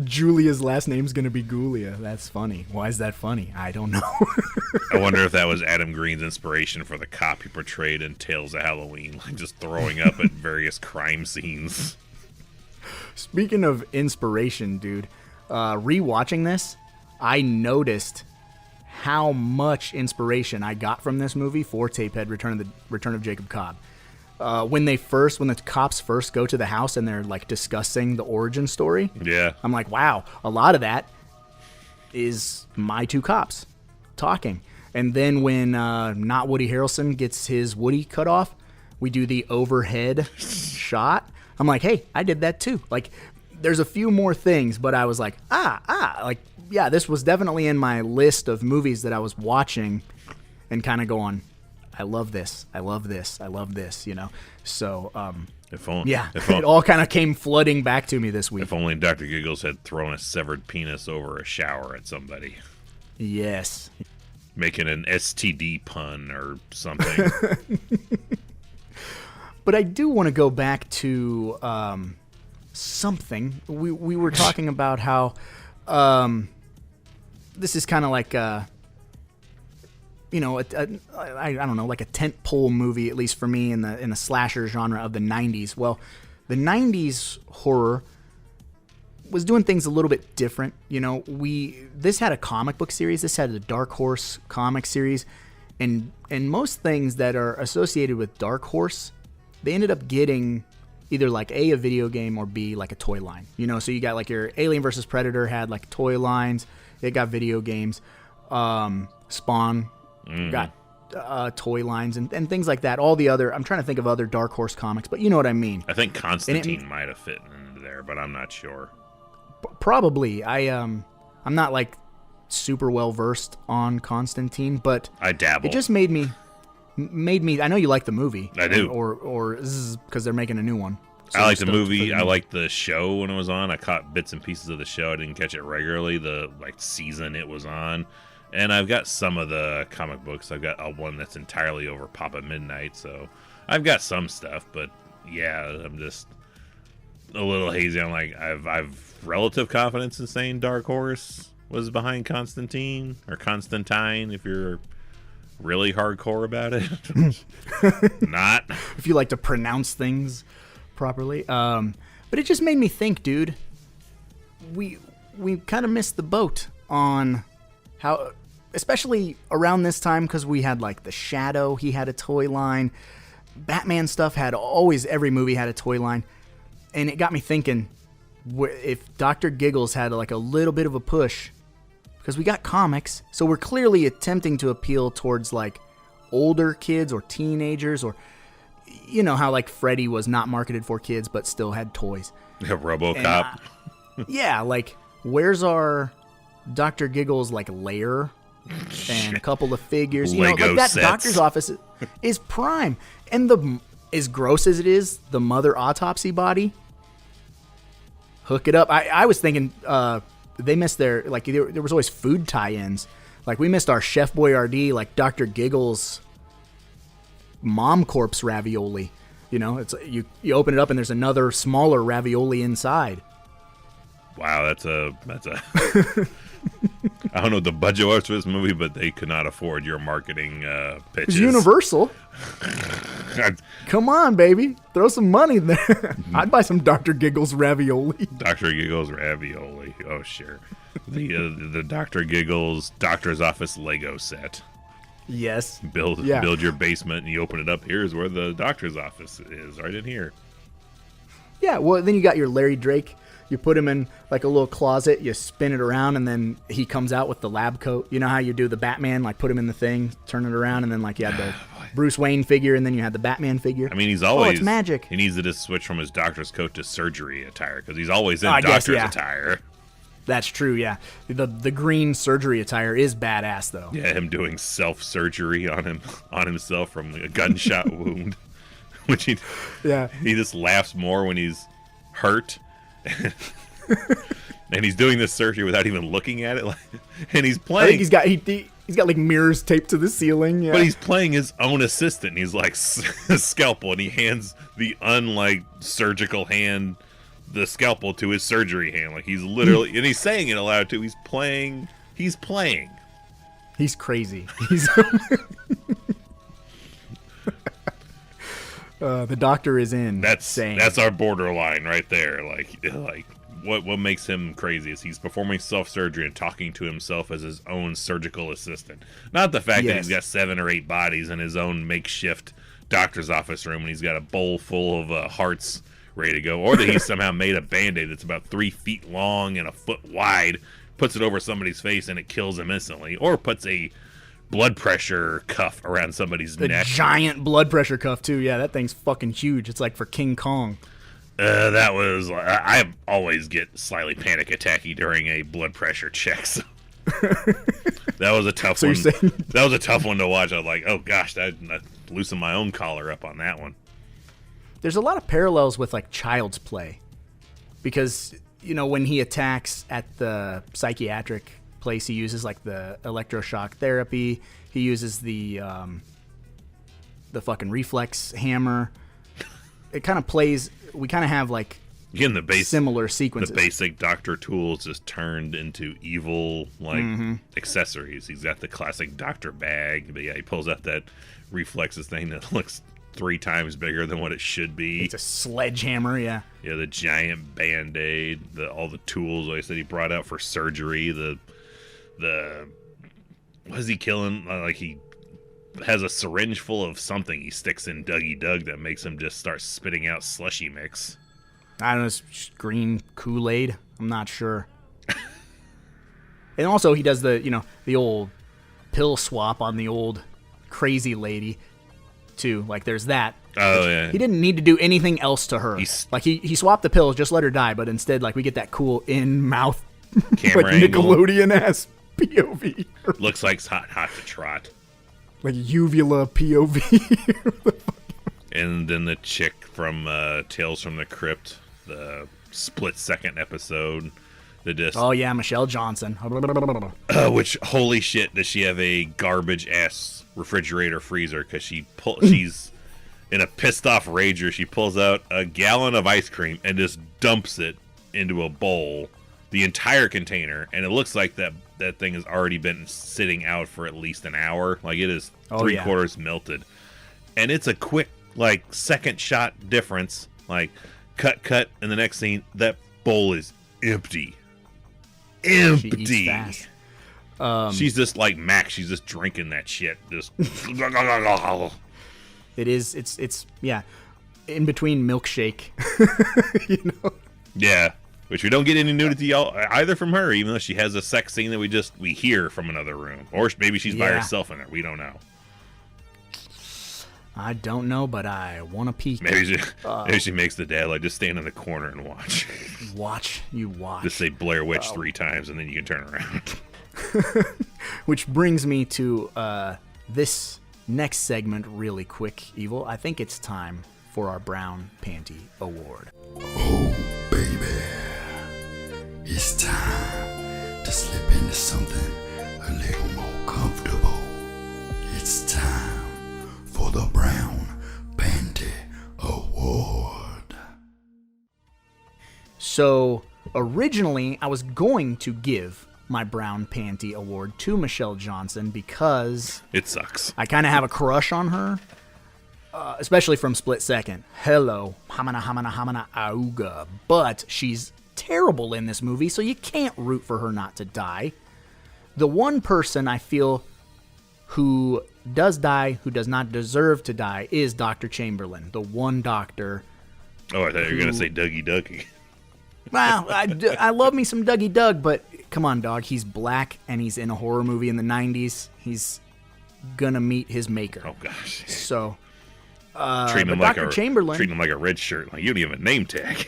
Julia's last name's going to be Gulia. That's funny. Why is that funny? I don't know. I wonder if that was Adam Green's inspiration for the cop he portrayed in Tales of Halloween, like just throwing up at various crime scenes. Speaking of inspiration, dude, rewatching this, I noticed how much inspiration I got from this movie for Tapehead: Return of Jacob Cobb. When the cops first go to the house and they're like discussing the origin story, Yeah. I'm like, wow, a lot of that is my 2 cops talking. And then when not Woody Harrelson gets his Woody cut off, we do the overhead shot. I'm like, hey, I did that too. Like, there's a few more things, but I was like, like, yeah, this was definitely in my list of movies that I was watching and kind of going, I love this. I love this. I love this, you know? So, it all kind of came flooding back to me this week. If only Dr. Giggles had thrown a severed penis over a shower at somebody. Yes. Making an STD pun or something. But I do want to go back to something. We were talking about how this is kind of like I don't know, like a tentpole movie, at least for me, in the slasher genre of the 90s. Well, the 90s horror was doing things a little bit different. You know, this had a comic book series. This had a Dark Horse comic series, and most things that are associated with Dark Horse, they ended up getting either like A, a video game, or B, like a toy line. You know, so you got like your Alien vs. Predator had like toy lines. It got video games. Spawn got toy lines and things like that. All the other, I'm trying to think of other Dark Horse comics, but you know what I mean. I think Constantine might have fit into there, but I'm not sure. Probably. I'm not like super well versed on Constantine, but I dabble. It just made me. I know you like the movie. I do. Or because they're making a new one. So I like the movie. I liked the show when it was on. I caught bits and pieces of the show. I didn't catch it regularly. The season it was on, and I've got some of the comic books. I've got one that's entirely over Papa Midnight, so I've got some stuff. But yeah, I'm just a little hazy. I'm like, I've relative confidence in saying Dark Horse was behind Constantine or Constantine, if you're really hardcore about it. Not. If you like to pronounce things properly. But it just made me think, dude, we kind of missed the boat on how, especially around this time, because we had like The Shadow, he had a toy line. Batman stuff every movie had a toy line. And it got me thinking, if Dr. Giggles had like a little bit of a push, because we got comics, so we're clearly attempting to appeal towards like older kids or teenagers, or you know how like Freddy was not marketed for kids but still had toys. Yeah, RoboCop. Yeah, like where's our Dr. Giggles like lair and a couple of figures? You Lego know, like that sets. doctor's office is prime, and as gross as it is, the mother autopsy body. Hook it up. I was thinking. They missed there was always food tie-ins. Like we missed our Chef Boyardee, like Dr. Giggles mom corpse ravioli. You know, it's you open it up and there's another smaller ravioli inside. Wow, that's a I don't know what the budget was for this movie, but they could not afford your marketing pitches. It's Universal. Come on, baby. Throw some money there. I'd buy some Dr. Giggles ravioli. Dr. Giggles ravioli. Oh, sure. The Dr. Giggles doctor's office Lego set. Yes. Build your basement and you open it up. Here's where the doctor's office is, right in here. Yeah, well, then you got your Larry Drake You put him in like a little closet, you spin it around, and then he comes out with the lab coat. You know how you do the Batman, like put him in the thing, turn it around, and then like you had the Bruce Wayne figure, and then you had the Batman figure. I mean, he's always... it's magic. He needs to just switch from his doctor's coat to surgery attire, because he's always in I guess, doctor's yeah. attire. That's true, yeah. The green surgery attire is badass, though. Yeah, him doing self-surgery on himself from a gunshot wound. Which he just laughs more when he's hurt. And he's doing this surgery without even looking at it. And he's playing. I think he's got like mirrors taped to the ceiling. Yeah. But he's playing his own assistant. He's like a scalpel, and he hands the unlike surgical hand the scalpel to his surgery hand. Like he's literally, and he's saying it aloud too. He's playing. He's crazy. The doctor is in. That's our borderline right there. Like what makes him crazy is he's performing self-surgery and talking to himself as his own surgical assistant. Not the fact that he's got 7 or 8 bodies in his own makeshift doctor's office room and he's got a bowl full of hearts ready to go, or that he somehow made a Band-Aid that's about 3 feet long and a foot wide, puts it over somebody's face and it kills him instantly, or puts a blood pressure cuff around somebody's neck. A giant blood pressure cuff too. Yeah, that thing's fucking huge. It's like for King Kong. That was... I always get slightly panic attacky during a blood pressure check. So. That was a tough one. That was a tough one to watch. I was like, oh gosh, I loosened my own collar up on that one. There's a lot of parallels with like Child's Play, because when he attacks at the psychiatric place, he uses like the electroshock therapy. He uses the fucking reflex hammer. It kind of plays. We kind of have like similar sequences. The basic doctor tools just turned into evil accessories. He's got the classic doctor bag, but yeah, he pulls out that reflexes thing that looks 3 times bigger than what it should be. It's a sledgehammer, yeah. Yeah, the giant Band-Aid, all the tools, like I said, he brought out for surgery. What is he killing? Like he has a syringe full of something he sticks in Dougie Doug that makes him just start spitting out slushy mix. I don't know, it's just green Kool-Aid. I'm not sure. And also he does the old pill swap on the old crazy lady too. Like there's that. Oh yeah. He didn't need to do anything else to her. He swapped the pills, just let her die, but instead like we get that cool in-mouth camera like Nickelodeon ass POV. Looks like it's hot to trot. Like uvula POV. And then the chick from Tales from the Crypt, the split-second episode. Oh yeah, Michelle Johnson. Which, holy shit, does she have a garbage-ass refrigerator freezer? Because she's in a pissed-off rager. She pulls out a gallon of ice cream and just dumps it into a bowl, the entire container, and it looks like that thing has already been sitting out for at least an hour. Like it is 3/4 melted, and it's a quick second shot difference. Like cut, and the next scene that bowl is empty. She eats fast. She's just like Max. She's just drinking that shit. Just It's in between milkshake. Yeah. Which we don't get any nudity either from her, even though she has a sex scene that we hear from another room. Or maybe she's by herself in there. We don't know. I don't know, but I want to peek. Maybe she makes the dad just stand in the corner and watch. Watch. Just say Blair Witch 3 times and then you can turn around. Which brings me to this next segment really quick, Evil. I think it's time for our Brown Panty Award. Oh, baby. It's time to slip into something a little more comfortable. It's time for the Brown Panty Award. So, originally, I was going to give my Brown Panty Award to Michelle Johnson because... It sucks. I kind of have a crush on her, especially from Split Second. Hello, hamana, hamana, hamana, auga. But she's terrible in this movie, so you can't root for her not to die. The one person I feel who does die, who does not deserve to die, is Dr. Chamberlain, the one doctor. Oh, I thought you were going to say Dougie Ducky. Wow, I love me some Dougie Doug, but come on, dog. He's black and he's in a horror movie in the 90s. He's gonna meet his maker. Oh gosh. So, treating him but like Dr. Chamberlain, treating him like a red shirt. Like you don't even have a name tag.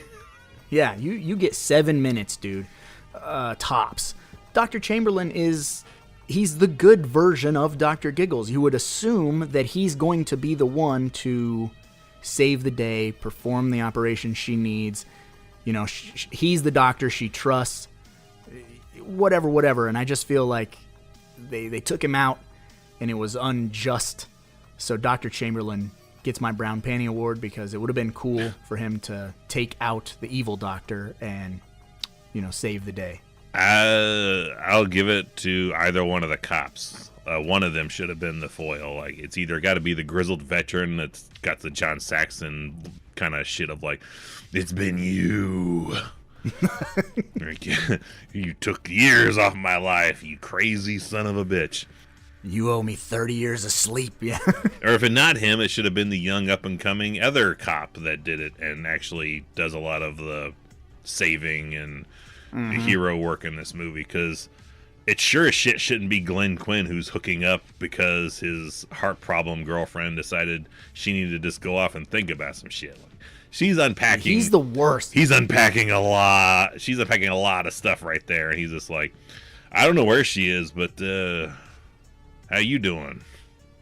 yeah, you get 7 minutes, dude. Tops. Dr. Chamberlain he's the good version of Dr. Giggles. You would assume that he's going to be the one to save the day, perform the operation she needs. You know, he's the doctor she trusts. Whatever. And I just feel like they took him out, and it was unjust. So Dr. Chamberlain gets my Brown Panty Award because it would have been cool for him to take out the evil doctor and, you know, save the day. I'll give it to either one of the cops. One of them should have been the foil. Like, it's either got to be the grizzled veteran that's got the John Saxon kind of shit of like, it's been you. You took years off my life, you crazy son of a bitch. You owe me 30 years of sleep, yeah. Or if it's not him, it should have been the young up-and-coming other cop that did it and actually does a lot of the saving and hero work in this movie, because it sure as shit shouldn't be Glenn Quinn who's hooking up because his heart problem girlfriend decided she needed to just go off and think about some shit. Like, she's unpacking. He's the worst. He's unpacking a lot. She's unpacking a lot of stuff right there, and he's just like, I don't know where she is, but how you doing?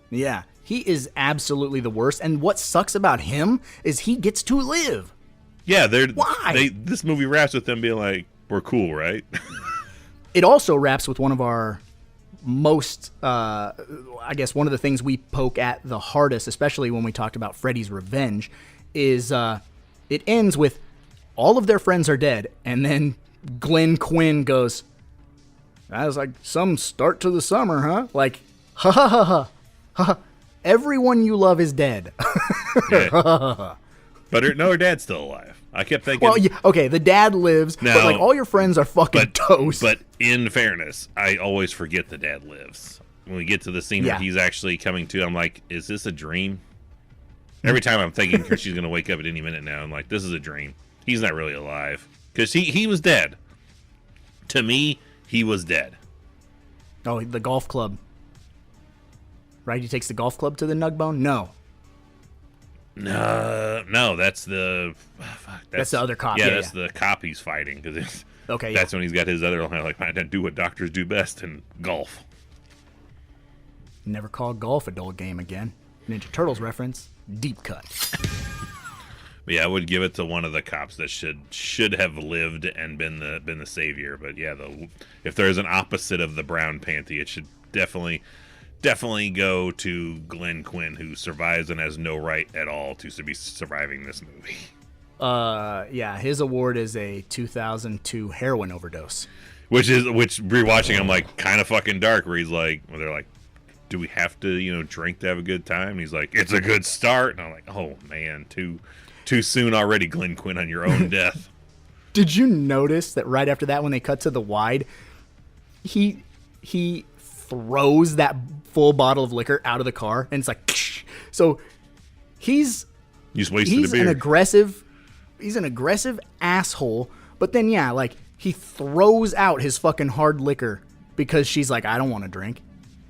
Yeah, he is absolutely the worst. And what sucks about him is he gets to live. Yeah, Why? This movie wraps with them being like, we're cool, right? It also wraps with one of our most, I guess, one of the things we poke at the hardest, especially when we talked about Freddy's Revenge, is it ends with all of their friends are dead, and then Glenn Quinn goes, that was like some start to the summer, huh? Like, ha ha ha ha ha. Everyone you love is dead. Yeah. But her dad's still alive. I kept thinking. Well, yeah, okay, the dad lives, but like all your friends are fucking toast. But in fairness, I always forget the dad lives. When we get to the scene where he's actually coming to, I'm like, is this a dream? Every time I'm thinking she's going to wake up at any minute now, I'm like, this is a dream. He's not really alive. Because he was dead. To me, he was dead. Oh, the golf club. Right? He takes the golf club to the nug bone? No, that's the... That's the other cop. Yeah, that's the cop he's fighting. Cause okay, that's when he's got his other line, like, I do what doctors do best in golf. Never call golf a dull game again. Ninja Turtles reference. Deep cut. But yeah, I would give it to one of the cops that should have lived and been the savior. But yeah, if there's an opposite of the brown panty, it should definitely go to Glenn Quinn, who survives and has no right at all to be surviving this movie. Yeah, his award is a 2002 heroin overdose. Which rewatching, I'm like, kind of fucking dark. Where he's like, they're like, do we have to, drink to have a good time? And he's like, it's a good start. And I'm like, oh man, too soon already, Glenn Quinn, on your own death. Did you notice that right after that, when they cut to the wide, he throws that full bottle of liquor out of the car, and it's like, so he's an aggressive asshole. But then he throws out his fucking hard liquor because she's like, I don't want to drink.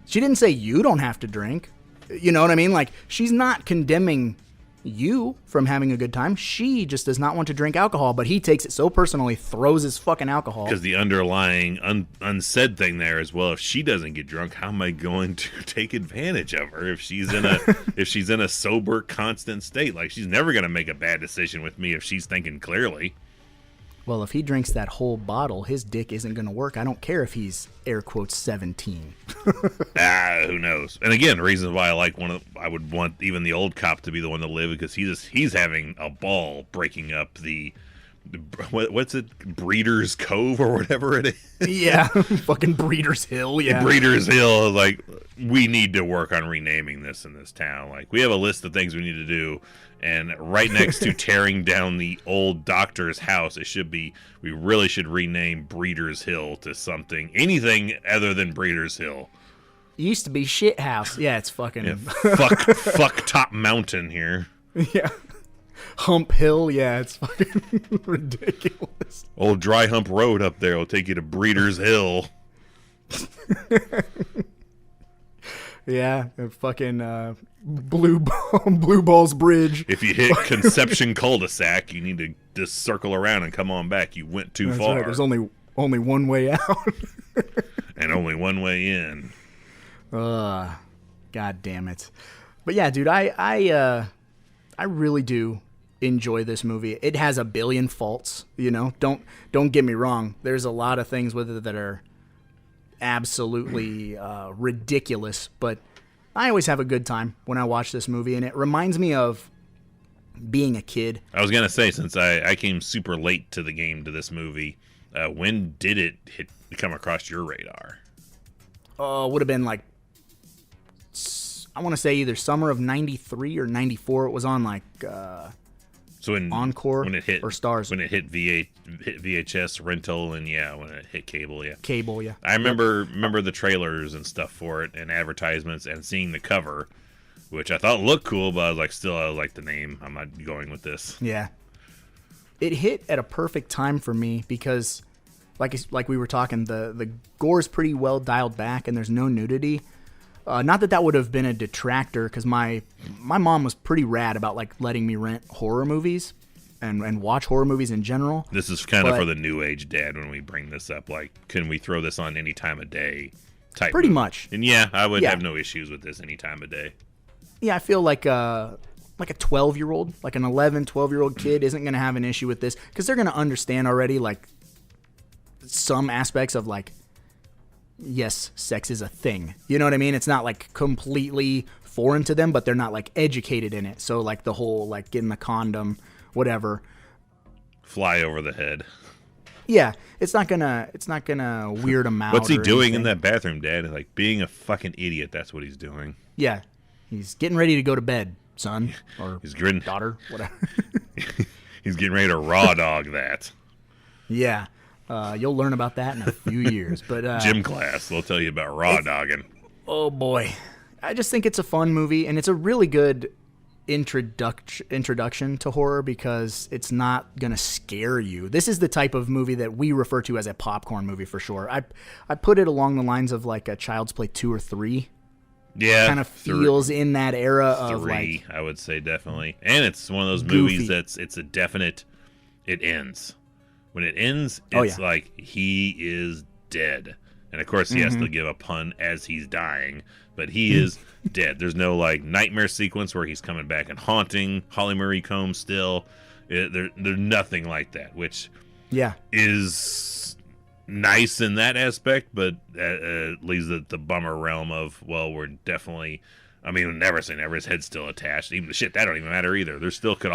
She didn't say you don't have to drink. You know what I mean? Like, she's not condemning you from having a good time. She just does not want to drink alcohol, but he takes it so personally, throws his fucking alcohol. Because the underlying unsaid thing there is, well, if she doesn't get drunk, how am I going to take advantage of her if she's in a sober, constant state? Like, she's never going to make a bad decision with me if she's thinking clearly. Well, if he drinks that whole bottle, his dick isn't going to work. I don't care if he's, air quotes, 17. Who knows? And again, reasons why I would want even the old cop to be the one to live, because he's having a ball breaking up the what's it, Breeders' Cove or whatever it is. Yeah, fucking Breeders' Hill. Yeah, Breeders' Hill. Like, we need to work on renaming this in this town. Like, we have a list of things we need to do. And right next to tearing down the old doctor's house, we really should rename Breeders' Hill to anything other than Breeders' Hill. It used to be Shit House. Yeah, it's fucking... Yeah, fuck Top Mountain here. Yeah. Hump Hill, yeah, it's fucking ridiculous. Old Dry Hump Road up there will take you to Breeders' Hill. Yeah, and fucking Blue Balls Bridge. If you hit Conception Cul-de-sac, you need to just circle around and come on back. You went too That's far. right. There's only one way out. And only one way in. God damn it. But yeah, dude, I really do enjoy this movie. It has a billion faults, you know. Don't get me wrong. There's a lot of things with it that are absolutely ridiculous, but I always have a good time when I watch this movie, and it reminds me of being a kid. I was gonna say, since I came super late to the game to this movie, when did it come across your radar? Would have been like, I want to say either summer of '93 or '94. It was on like So when Encore when it hit or Stars. when it hit VHS rental, and yeah, when it hit cable, yeah. Cable, yeah. I remember the trailers and stuff for it and advertisements and seeing the cover, which I thought looked cool, but I was like the name. I'm not going with this. Yeah. It hit at a perfect time for me because like we were talking, the gore's pretty well dialed back and there's no nudity. Not that would have been a detractor, because my mom was pretty rad about like letting me rent horror movies and watch horror movies in general. This is kind of for the new age dad when we bring this up. Like, can we throw this on any time of day? Type Pretty movie. much. And yeah, I would have no issues with this any time of day. Yeah, I feel like a 12-year-old, like an 11, 12-year-old kid isn't going to have an issue with this, because they're going to understand already like some aspects of like, yes, sex is a thing. You know what I mean? It's not like completely foreign to them, but they're not like educated in it. So like the whole like getting the condom, whatever, Fly over the head. yeah, it's not gonna weird them out. What's he or doing anything. in that bathroom, Dad? Like being a fucking idiot. That's what he's doing. Yeah, he's getting ready to go to bed, son, or He's gritting. daughter, whatever. He's getting ready to raw dog that. Yeah, you'll learn about that in a few years. But Gym class. They'll tell you about raw dogging. oh boy, I just think it's a fun movie, and it's a really good introduction to horror, because it's not gonna scare you. This is the type of movie that we refer to as a popcorn movie for sure. I put it along the lines of like a Child's Play 2 or 3. Yeah, Kind of feels in that era of three, like, I would say definitely. And it's one of those Goofy. movies it's a definite. It ends. When it ends, Oh, it's yeah. like he is dead. And of course, he has to give a pun as he's dying, but he is dead. There's no like nightmare sequence where he's coming back and haunting Holly Marie Combs still. There's nothing like that, which yeah, is nice in that aspect, but leaves the bummer realm of, well, we're definitely, I mean, never say never. His head's still attached. Even the shit, that don't even matter either. There still could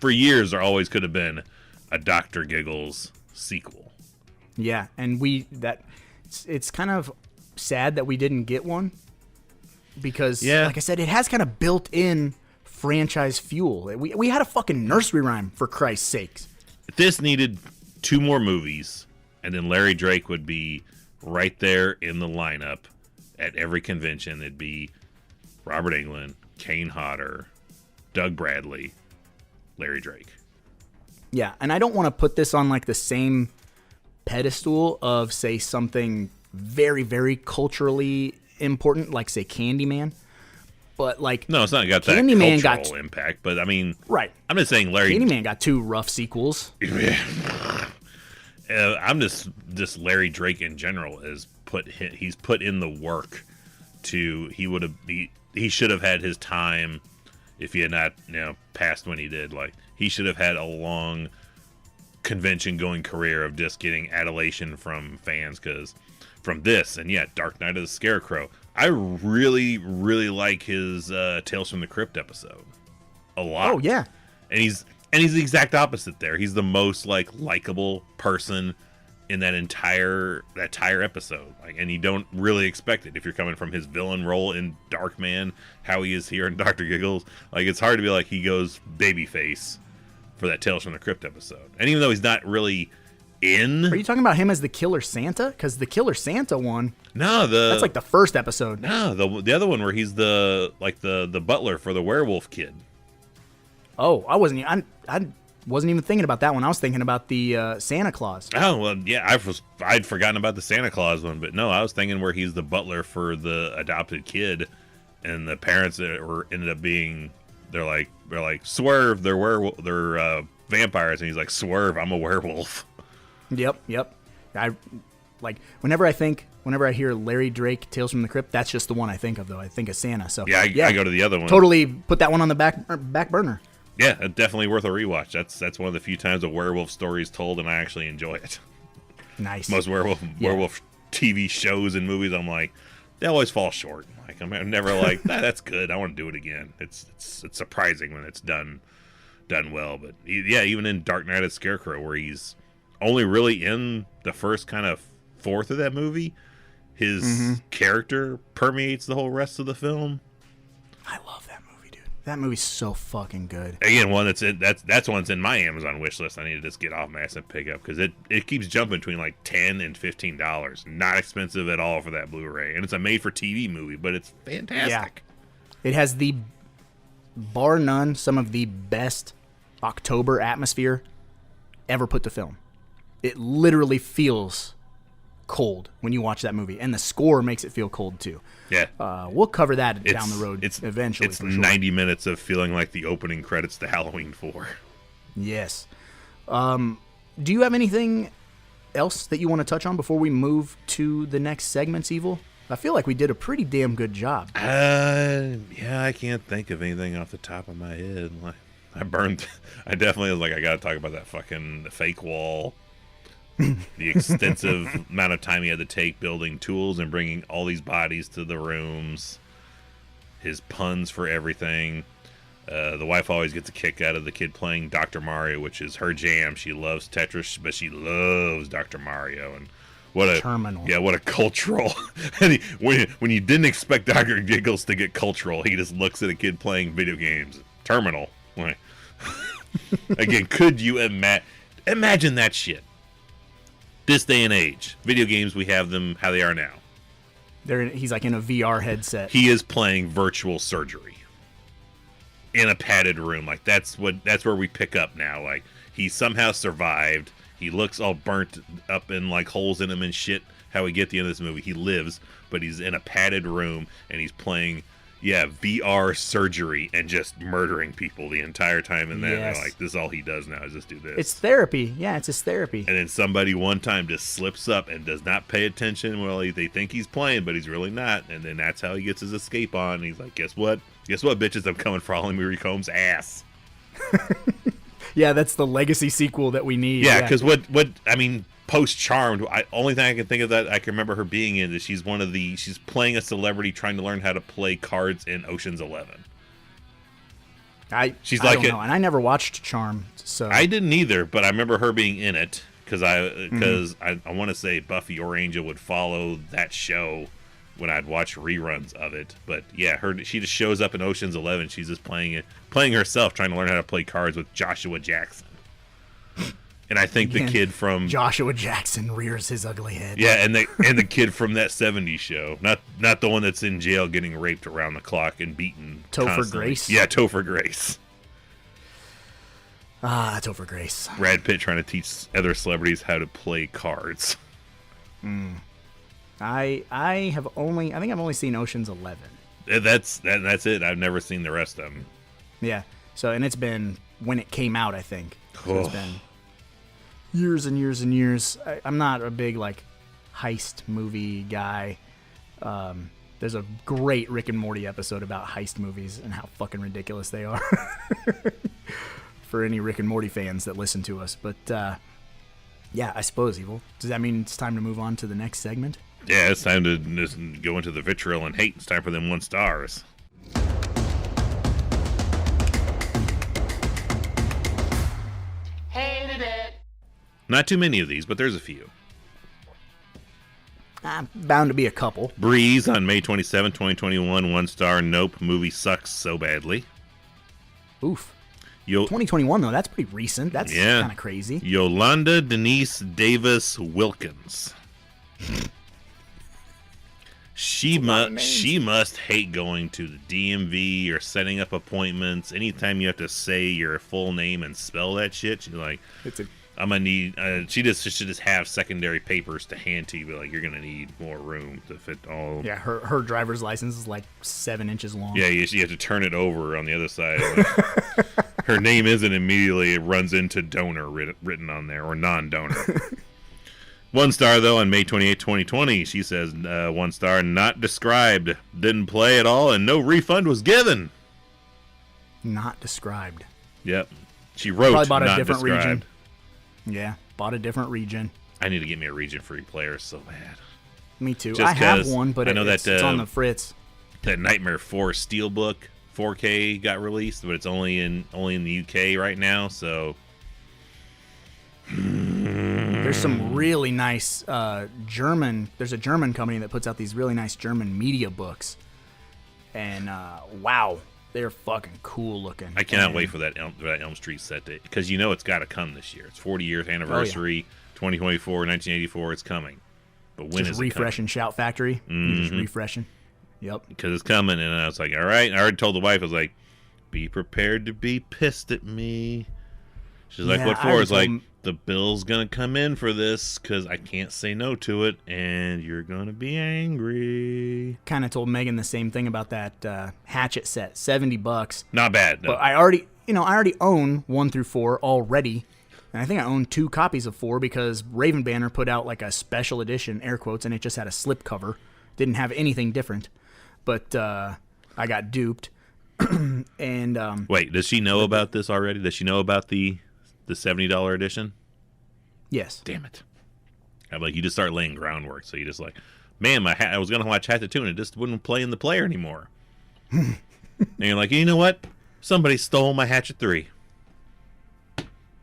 for years, there always could have been a Dr. Giggles sequel. yeah, and it's kind of sad that we didn't get one, because like I said, it has kind of built-in franchise fuel. We had a fucking nursery rhyme, for Christ's sakes. This needed 2 more movies, and then Larry Drake would be right there in the lineup at every convention. It'd be Robert Englund, Kane Hodder, Doug Bradley, Larry Drake. Yeah, and I don't want to put this on like the same pedestal of, say, something very, very culturally important, like, say, Candyman. But like, No, it's not got that Candyman cultural got impact, but I mean, right. I'm just saying Larry. Candyman got 2 rough sequels. I'm just Larry Drake in general he's put in the work to he should have had his time if he had not passed when he did. Like, he should have had a long convention going career of just getting adulation from fans, because from this and Dark Knight of the Scarecrow, I really like his Tales from the Crypt episode a lot. Oh yeah, and he's the exact opposite there. He's the most like likable person in that entire episode. Like, and you don't really expect it if you're coming from his villain role in Darkman, how he is here in Dr. Giggles. Like, it's hard to be like he goes babyface for that Tales from the Crypt episode. And even though he's not really in, are you talking about him as the Killer Santa? Because the Killer Santa one, that's like the first episode. the other one where he's the butler for the werewolf kid. Oh, I wasn't even thinking about that one. I was thinking about the Santa Claus. Oh well, yeah, I'd forgotten about the Santa Claus one, but no, I was thinking where he's the butler for the adopted kid, and the parents ended up being they're like swerve, they're vampires, and he's like, swerve, I'm a werewolf. Yep. I like whenever I hear Larry Drake Tales from the Crypt, that's just the one I think of though. I think of Santa. So Yeah, I go to the other one. Totally put that one on the back burner. Yeah, definitely worth a rewatch. That's one of the few times a werewolf story is told, and I actually enjoy it. Nice. Most werewolf TV shows and movies, I'm like, they always fall short. Like I'm never like, that's good. I want to do it again. It's surprising when it's done well. But yeah, even in Dark Knight of Scarecrow, where he's only really in the first kind of fourth of that movie, his character permeates the whole rest of the film. I love that movie, dude. That movie's so fucking good. Again, one that's one's in my Amazon wish list. I need to just get off my ass and pick up because it keeps jumping between like $10 and $15. Not expensive at all for that Blu-ray, and it's a made-for-TV movie, but it's fantastic. Yeah. It has bar none, some of the best October atmosphere ever put to film. It literally feels cold when you watch that movie, and the score makes it feel cold too. Yeah, we'll cover that down the road eventually. It's for sure. 90 minutes of feeling like the opening credits to Halloween 4. Yes. Do you have anything else that you want to touch on before we move to the next segments, Evil? I feel like we did a pretty damn good job. Yeah, I can't think of anything off the top of my head. I definitely was like, I gotta talk about that fucking fake wall. The extensive amount of time he had to take building tools and bringing all these bodies to the rooms. His puns for everything. The wife always gets a kick out of the kid playing Dr. Mario, which is her jam. She loves Tetris, but she loves Dr. Mario. And what a Terminal. Yeah, what a cultural. And when you didn't expect Dr. Giggles to get cultural, he just looks at a kid playing video games. Terminal. Again, could you imagine that shit? This day and age, video games, we have them how they are now. He's like in a VR headset. He is playing virtual surgery in a padded room. Like that's where we pick up now. Like he somehow survived. He looks all burnt up and like holes in him and shit. How we get at the end of this movie, he lives, but he's in a padded room and he's playing VR surgery and just murdering people the entire time. And then Yes. like this is all he does now is just do this. It's therapy. Yeah, it's his therapy. And then somebody one time just slips up and does not pay attention. Well, they think he's playing, but he's really not. And then that's how he gets his escape on. And he's like, guess what? Guess what, bitches? I'm coming for Holly Combs' ass. Yeah, that's the legacy sequel that we need. Yeah, because what I mean, post Charmed, only thing I can think of that I can remember her being in is she's playing a celebrity trying to learn how to play cards in Ocean's 11. I don't know, and I never watched Charmed, so I didn't either, but I remember her being in it because I want to say Buffy or Angel would follow that show when I'd watch reruns of it. But yeah, she just shows up in Ocean's 11. She's just playing herself, trying to learn how to play cards with Joshua Jackson. And I think the kid from Joshua Jackson rears his ugly head. Yeah, and the kid from that '70s show, not the one that's in jail getting raped around the clock and beaten. Topher constantly. Grace. Yeah, Topher Grace. Topher Grace. Brad Pitt trying to teach other celebrities how to play cards. I think I've only seen Ocean's 11. That's it. I've never seen the rest of them. Yeah. So, and it's been when it came out, I think. So it's been years and years and years. I'm not a big like heist movie guy. There's a great Rick and Morty episode about heist movies and how fucking ridiculous they are. For any Rick and Morty fans that listen to us. But yeah, I suppose, Evil. Does that mean it's time to move on to the next segment? Yeah, it's time to just go into the vitriol and hate. It's time for them 1 stars. Hated it. Not too many of these, but there's a few. Bound to be a couple. Breeze on May 27, 2021, 1 star. Nope, movie sucks so badly. Oof. 2021 though, that's pretty recent. That's kind of crazy. Yolanda Denise Davis Wilkins. She must hate going to the DMV or setting up appointments. Anytime you have to say your full name and spell that shit, she's like, I'm gonna need. She should just have secondary papers to hand to you, but like you're gonna need more room to fit all. Yeah, her driver's license is like 7 inches long. Yeah, you have to turn it over on the other side. Her name isn't immediately. It runs into donor written on there or non-donor. 1 star though on May 28, 2020. She says 1 star, not described, didn't play at all, and no refund was given. Not described. Yep, she wrote. Probably bought a not different described. region. Yeah, bought a different region. I need to get me a region-free player so bad. Me too. Just I have 'cause one, but I know it's on the fritz. That Nightmare 4 Steelbook 4K got released, but it's only in the UK right now. So There's some really nice German. There's a German company that puts out these really nice German media books, and wow, they're fucking cool looking. I cannot wait for that Elm Street set date because you know it's got to come this year. It's 40 years anniversary, 2024, 1984. It's coming, but when just is it refreshing Shout Factory? You're just refreshing. Yep. Because it's coming, and I was like, all right. I already told the wife, I was like, be prepared to be pissed at me. She's like, what for? It's like, the bill's gonna come in for this because I can't say no to it, and you're gonna be angry. Kind of told Megan the same thing about that Hatchet set, $70. Not bad. No. But I already own 1 through 4 already, and I think I own 2 copies of 4 because Raven Banner put out like a special edition, air quotes, and it just had a slip cover, didn't have anything different. But I got duped. And wait, does she know about this already? Does she know about the $70 edition? Yes. Damn it! I'm like, you just start laying groundwork. So you just like, man, I was gonna watch Hatchet 2 and it just wouldn't play in the player anymore. And you're like, you know what? Somebody stole my Hatchet 3.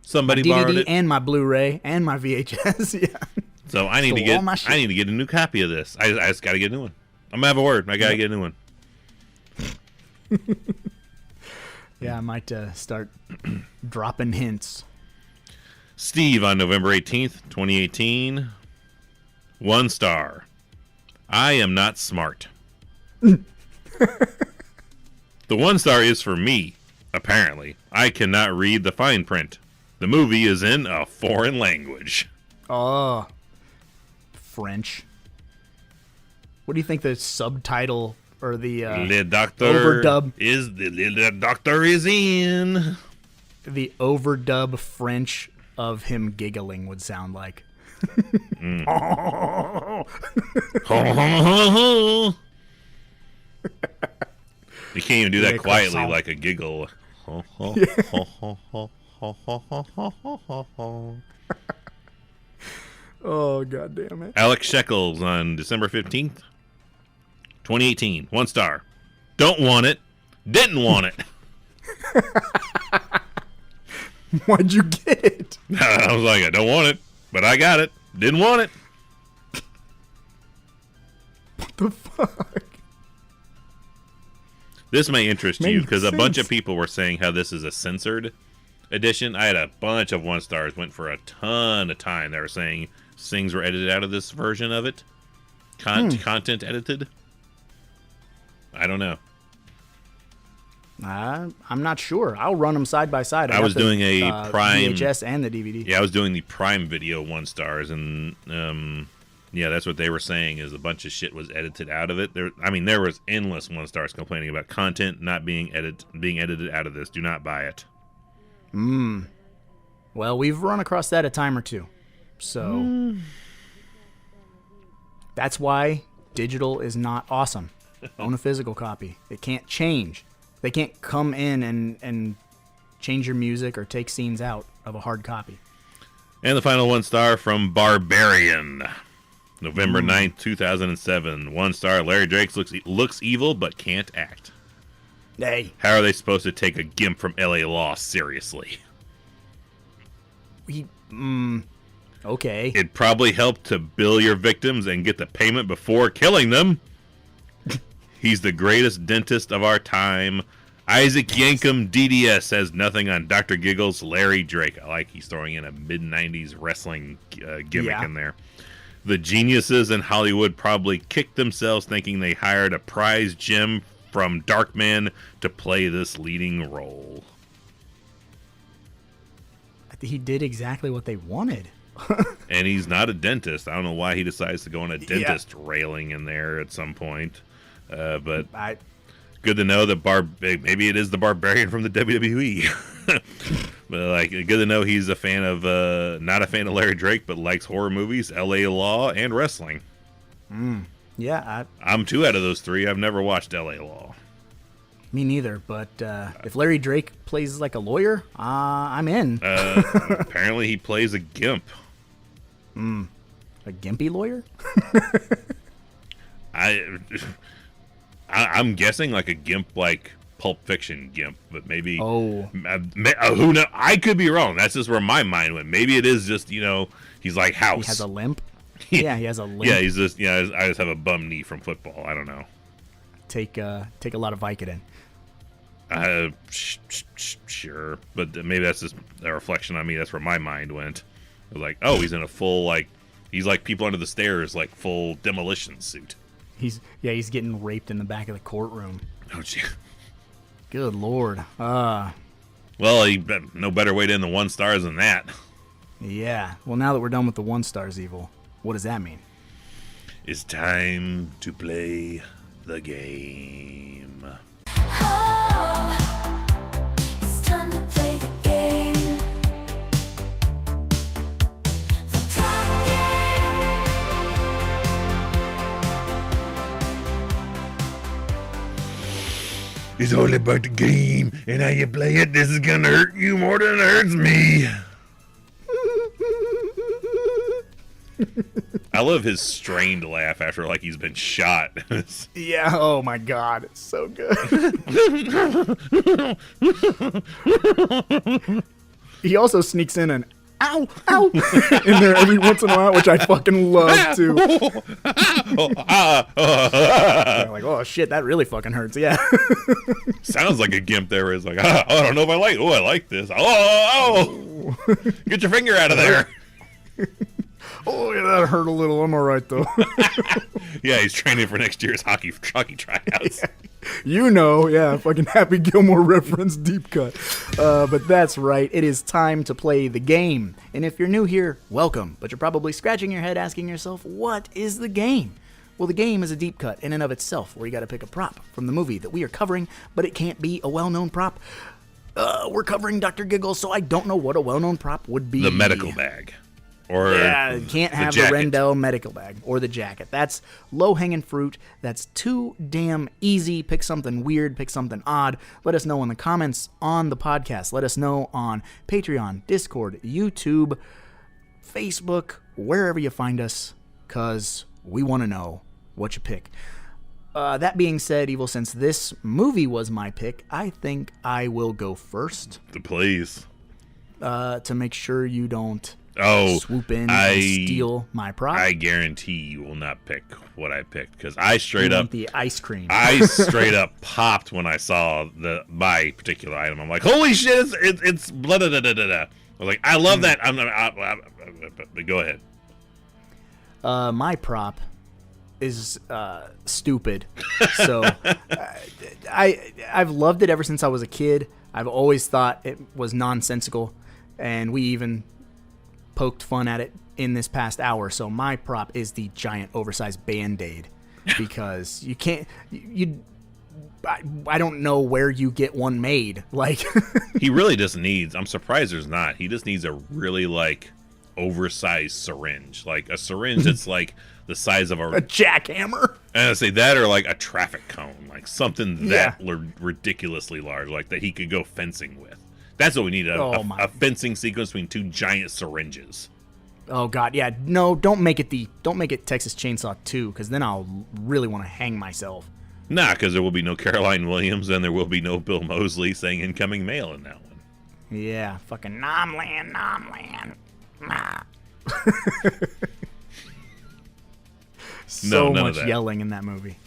Somebody my DVD borrowed it, and my Blu-ray and my VHS. Yeah. So I need to get a new copy of this. I just got to get a new one. I'm gonna have a word. I gotta get a new one. Yeah, I might start dropping hints. Steve on November 18th, 2018. 1 star. I am not smart. The 1 star is for me, apparently. I cannot read the fine print. The movie is in a foreign language. Oh, French. What do you think the subtitle or the Le doctor overdub the doctor is in. The overdub French of him giggling would sound like? You can't even do that quietly like a giggle. Oh, God damn it. Alex Shekels on December 15th, 2018. 1 star. Don't want it. Didn't want it. Why'd you get it? I was like, I don't want it, but I got it. Didn't want it. What the fuck? This may interest you Makes because a bunch of sense. people were saying how this is a censored edition. I had a bunch of 1 stars, went for a ton of time. They were saying things were edited out of this version of it. Content edited. I don't know. I'm not sure. I'll run them side by side. I was got doing a Prime VHS and the DVD. Yeah, I was doing the Prime Video 1 stars, and yeah, that's what they were saying is a bunch of shit was edited out of it. There was endless 1 stars complaining about content not being edited out of this. Do not buy it. Well, we've run across that a time or two. So that's why digital is not awesome. Own a physical copy. It can't change. They can't come in and change your music or take scenes out of a hard copy. And the final 1 star from Barbarian. November 9th, 2007. 1 star. Larry Drake looks evil but can't act. Hey. How are they supposed to take a gimp from LA Law seriously? Okay. It probably helped to bill your victims and get the payment before killing them. He's the greatest dentist of our time. Isaac Yankem DDS has nothing on Dr. Giggles, Larry Drake. I like he's throwing in a mid-90s wrestling gimmick in there. The geniuses in Hollywood probably kicked themselves thinking they hired a prize gem from Darkman to play this leading role. He did exactly what they wanted. And he's not a dentist. I don't know why he decides to go on a dentist railing in there at some point. But good to know that maybe it is the Barbarian from the WWE. But like, good to know he's a fan of not a fan of Larry Drake, but likes horror movies, L.A. Law, and wrestling. Yeah, I'm 2 out of those 3. I've never watched L.A. Law. me neither. But if Larry Drake plays like a lawyer, I'm in. Apparently, he plays a gimp. A gimpy lawyer? I'm guessing like a gimp, like Pulp Fiction gimp, but maybe. Oh, who knows? I could be wrong. That's just where my mind went. Maybe it is just he's like House. he has a limp. Yeah, he has a limp. Yeah, he's just I just have a bum knee from football. I don't know. Take a lot of Vicodin. Sure, but maybe that's just a reflection on me. That's where my mind went. I was like, oh, he's in a full he's like People Under the Stairs, like full demolition suit. He's getting raped in the back of the courtroom. Oh, gee. Good Lord. Well, no better way to end the 1 stars than that. Yeah. Well, now that we're done with the 1 stars evil, what does that mean? It's time to play the game. It's time to play the game. The top game. It's all about the game, and how you play it. This is gonna hurt you more than it hurts me. I love his strained laugh after like he's been shot. Yeah. Oh my God, it's so good. He also sneaks in an ow, ow in there every once in a while, which I fucking love too. Like, oh shit, that really fucking hurts. Yeah. Sounds like a gimp there where it's like, I don't know if I like this. Oh, get your finger out of there. Oh yeah, that hurt a little. I'm all right though. Yeah, he's training for next year's hockey tryouts. Yeah, fucking Happy Gilmore reference deep cut. But that's right, it is time to play the game. And if you're new here, welcome. But you're probably scratching your head asking yourself, what is the game? Well, the game is a deep cut in and of itself, where you gotta pick a prop from the movie that we are covering, but it can't be a well-known prop. We're covering Dr. Giggles, so I don't know what a well-known prop would be. The medical bag. Or yeah, can't have the Rendell medical bag or the jacket. That's low-hanging fruit. That's too damn easy. Pick something weird. Pick something odd. Let us know in the comments on the podcast. Let us know on Patreon, Discord, YouTube, Facebook, wherever you find us, because we want to know what you pick. That being said, Evil, since this movie was my pick, I think I will go first. Please. To make sure you don't... swoop in and steal my prop. I guarantee you will not pick what I picked because I straight up the ice cream. I straight up popped when I saw my particular item. I'm like, holy shit! It's blah, blah, blah, blah, blah. I was like, I love that. Go ahead. My prop is stupid. So I've loved it ever since I was a kid. I've always thought it was nonsensical, and we even poked fun at it in this past hour. So my prop is the giant oversized Band-Aid, because you can't I don't know where you get one made. Like he really just needs, I'm surprised there's not, he just needs a really like oversized syringe, like a syringe that's like the size of a jackhammer. And I say that, or like a traffic cone, like something that ridiculously large, like that he could go fencing with. That's what we need, a fencing sequence between 2 giant syringes. Oh God, yeah. No, don't make it Texas Chainsaw 2, because then I'll really want to hang myself. Nah, because there will be no Caroline Williams and there will be no Bill Moseley saying incoming mail in that one. Yeah, fucking Nomland. Nah. So much yelling in that movie.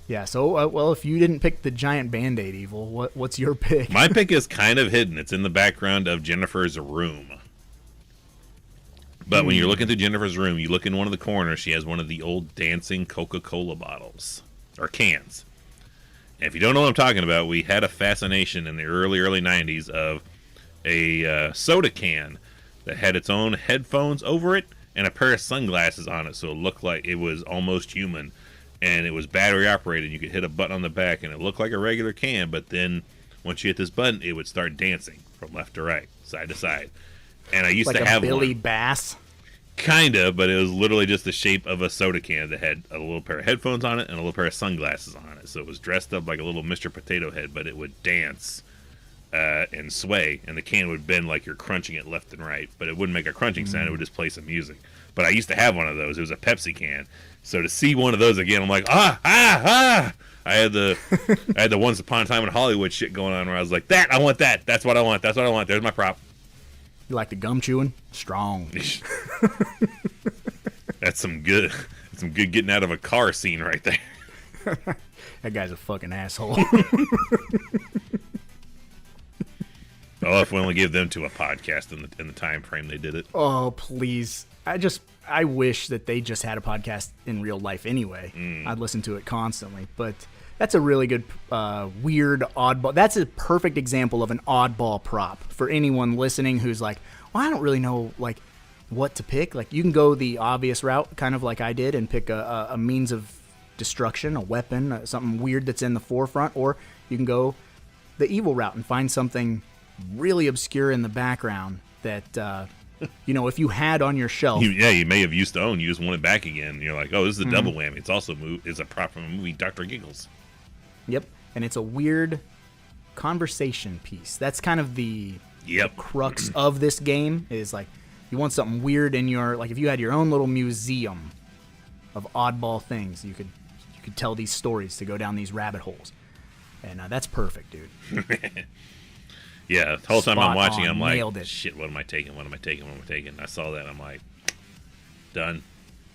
Yeah, so, well, if you didn't pick the giant Band-Aid, Evil, what's your pick? My pick is kind of hidden. It's in the background of Jennifer's room. But when you're looking through Jennifer's room, you look in one of the corners, she has one of the old dancing Coca-Cola bottles. Or cans. And if you don't know what I'm talking about, we had a fascination in the early 90s of a soda can that had its own headphones over it and a pair of sunglasses on it, so it looked like it was almost human. And it was battery operated. You could hit a button on the back, and it looked like a regular can, but then once you hit this button, it would start dancing from left to right, side to side. And I used Like to a have Billy one. Bass. Kinda, but it was literally just the shape of a soda can that had a little pair of headphones on it and a little pair of sunglasses on it. So it was dressed up like a little Mr. Potato Head, but it would dance and sway, and the can would bend like you're crunching it left and right, but it wouldn't make a crunching sound. It would just play some music. But I used to have one of those. It was a Pepsi can. So to see one of those again, I'm like, I had the Once Upon a Time in Hollywood shit going on where I was like, I want that. That's what I want. That's what I want. There's my prop. You like the gum chewing? Strong. That's some good getting out of a car scene right there. That guy's a fucking asshole. Oh, if we only gave them to a podcast in the time frame they did it. Oh, please. I wish that they just had a podcast in real life anyway. I'd listen to it constantly. But that's a really good, weird, oddball. That's a perfect example of an oddball prop for anyone listening who's like, well, I don't really know, like, what to pick. Like, you can go the obvious route, kind of like I did, and pick a means of destruction, a weapon, something weird that's in the forefront. Or you can go the evil route and find something really obscure in the background that if you had on your shelf. You may have used to own. You just want it back again. And you're like, oh, this is a double whammy. It's also it's a prop from a movie, Dr. Giggles. Yep, and it's a weird conversation piece. That's kind of the crux of this game. Is like you want something weird in your, like, if you had your own little museum of oddball things, you could tell these stories to go down these rabbit holes, and that's perfect, dude. Yeah, the whole time Spot I'm watching, on. I'm like, Nailed it. shit, what am I taking? What am I taking? What am I taking? I saw that, I'm like, done.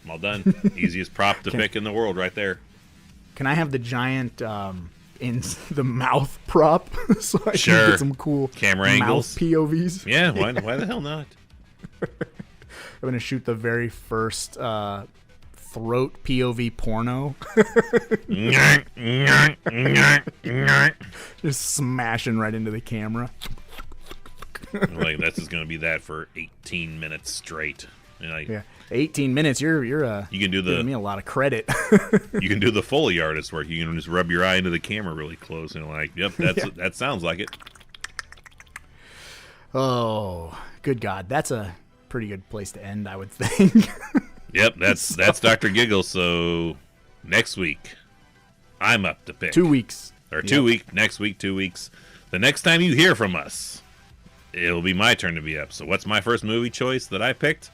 I'm all done. Easiest prop to pick in the world right there. Can I have the giant in the mouth prop so I Sure. can get some cool Camera mouth angles. POVs? Yeah, why the hell not? I'm gonna shoot the very first throat POV porno. Just smashing right into the camera. Like, that's just going to be that for 18 minutes straight. And like, Yeah, 18 minutes. You're you can do giving me a lot of credit. you can do the Foley artist work. You can just rub your eye into the camera really close and like, yep, that sounds like it. Oh, good God, that's a pretty good place to end, I would think. Yep, that's Dr. Giggles. So next week, I'm up to pick 2 weeks. or 2 week next week, 2 weeks. The next time you hear from us, it'll be my turn to be up. So what's my first movie choice that I picked?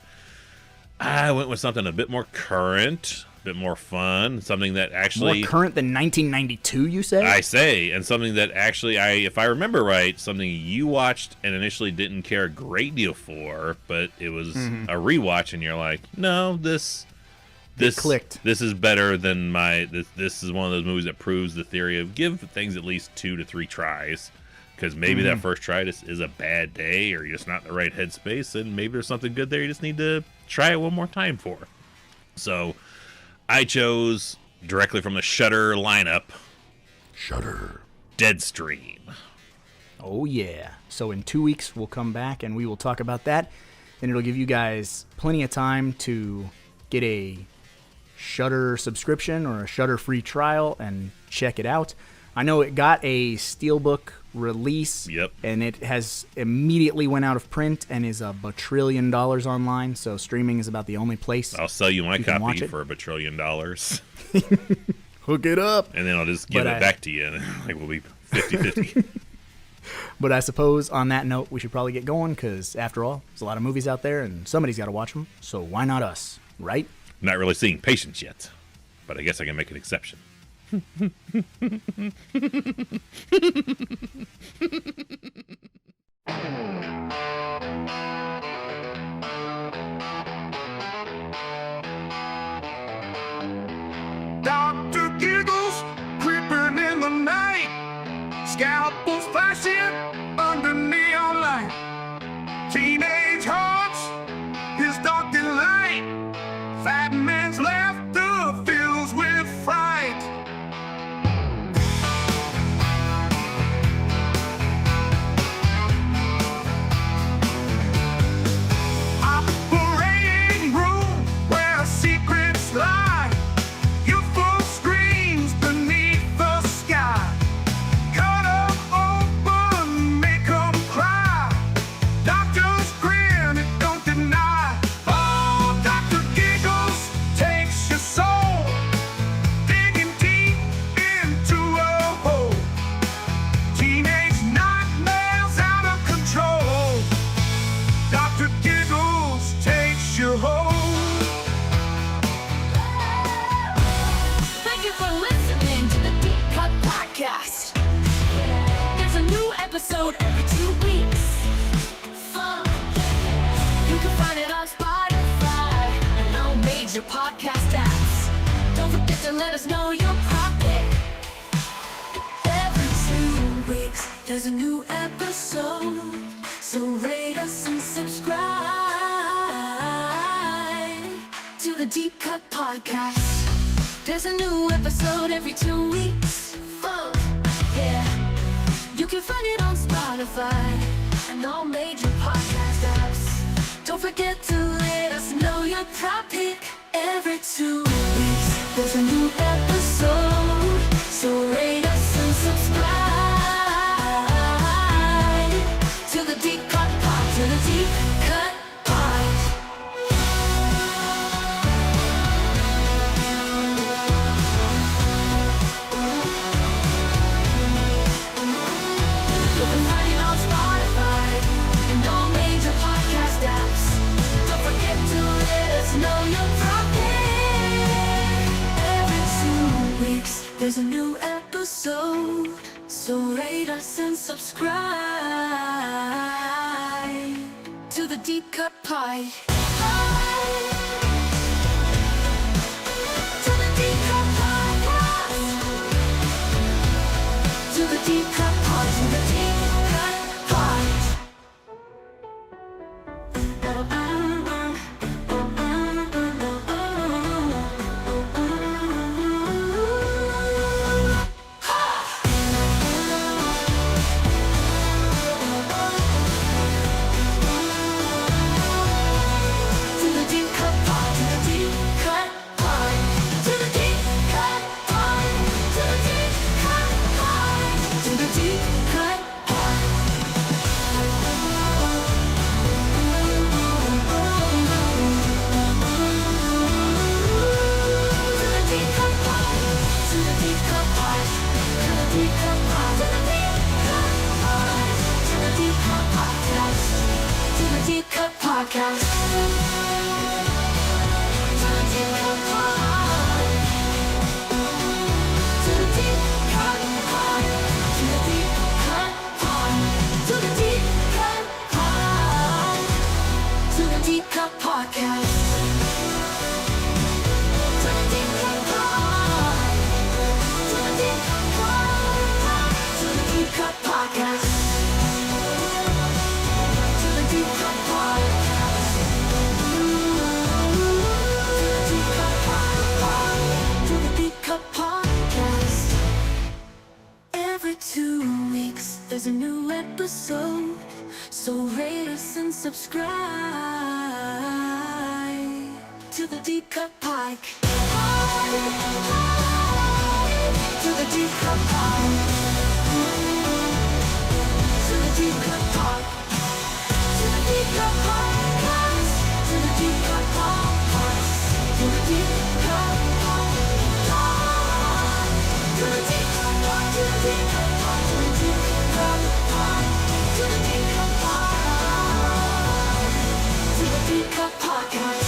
I went with something a bit more current, a bit more fun, something that actually More current than 1992, you say? I say, and something that actually if I remember right, something you watched and initially didn't care a great deal for, but it was a rewatch, and you're like, no, this clicked. This is better than this is one of those movies that proves the theory of give things at least 2 to 3 tries. Because maybe that first try just is a bad day, or you're just not in the right headspace, and maybe there's something good there you just need to try it one more time for. So I chose, directly from the Shudder lineup, Shudder. Deadstream. Oh, yeah. So in 2 weeks, we'll come back and we will talk about that. And it'll give you guys plenty of time to get a Shudder subscription or a Shudder free trial and check it out. I know it got a Steelbook release. Yep. And it has immediately went out of print and is $1 trillion online. So streaming is about the only place. I'll sell you my You can watch copy it. for $1 trillion, Hook it up. and then I'll just give But it back to you, and like we'll be 50-50. But I suppose on that note, we should probably get going because, after all, there's a lot of movies out there and somebody's got to watch them. So why not us, right? Not really seeing Patience yet, but I guess I can make an exception. Dr. Giggles creeping in the night, scalpels flashing under neon light. Teenage hearts, his dark episode every 2 weeks. Fun. You can find it on Spotify and all major podcast apps. Don't forget to let us know your prop pick. Every 2 weeks, there's a new episode. So rate us and subscribe to the Deep Cut Podcast. There's a new episode every 2 weeks. Fun. Yeah. You can find it on Spotify and all major podcast apps. Don't forget to let us know your prop pick. Every 2 weeks, there's a new episode. So rate us and subscribe to the Deep Cut Pod, to the Deep Cut Pod. You can find it on Spotify and all major podcast apps. Don't forget to let us know your prop pick. Every 2 weeks, there's a new episode. So rate us and subscribe to the Deep Cut Pie. To the Deep Cut Podcast. To the Deep Cut Pod. To the Deep Cut Pod. To the Deep Cut Pod. To the Deep Cut Pod. To the Deep Cut Pod. To the Deep Cut Pod. To the Deep Cut Pod. To the Deep Cut Pod. To the Deep Cut Pod. To the Deep Cut Pod. To the Deep Cut Pod. To the Deep Cut Podcast. To the Deep Cut Podcast. To the Deep Cut Pod. To the Deep Cut Pod. To the Deep Cut Pod. To the Deep Cut Pod. To the Deep Cut Podcast. To the Deep Cut Pod. To the Deep Cut. To the Deep Cut Podcast. To the Deep Cut Podcast. To the Deep Cut Podcast. Every 2 weeks, there's a new episode. So rate us and subscribe to the Deep Cut Podcast. To the Deep Cut Podcast. To the Deep Cut Pod. To the Deep Cut Podcast. To the Deep Cut Podcast. To the Deep Cut Podcast. To the Deep Cut Pod. To the Deep Cut Pod. To the Deep Cut Pod. To the Deep Cut Pod. To the Deep Cut Podcast.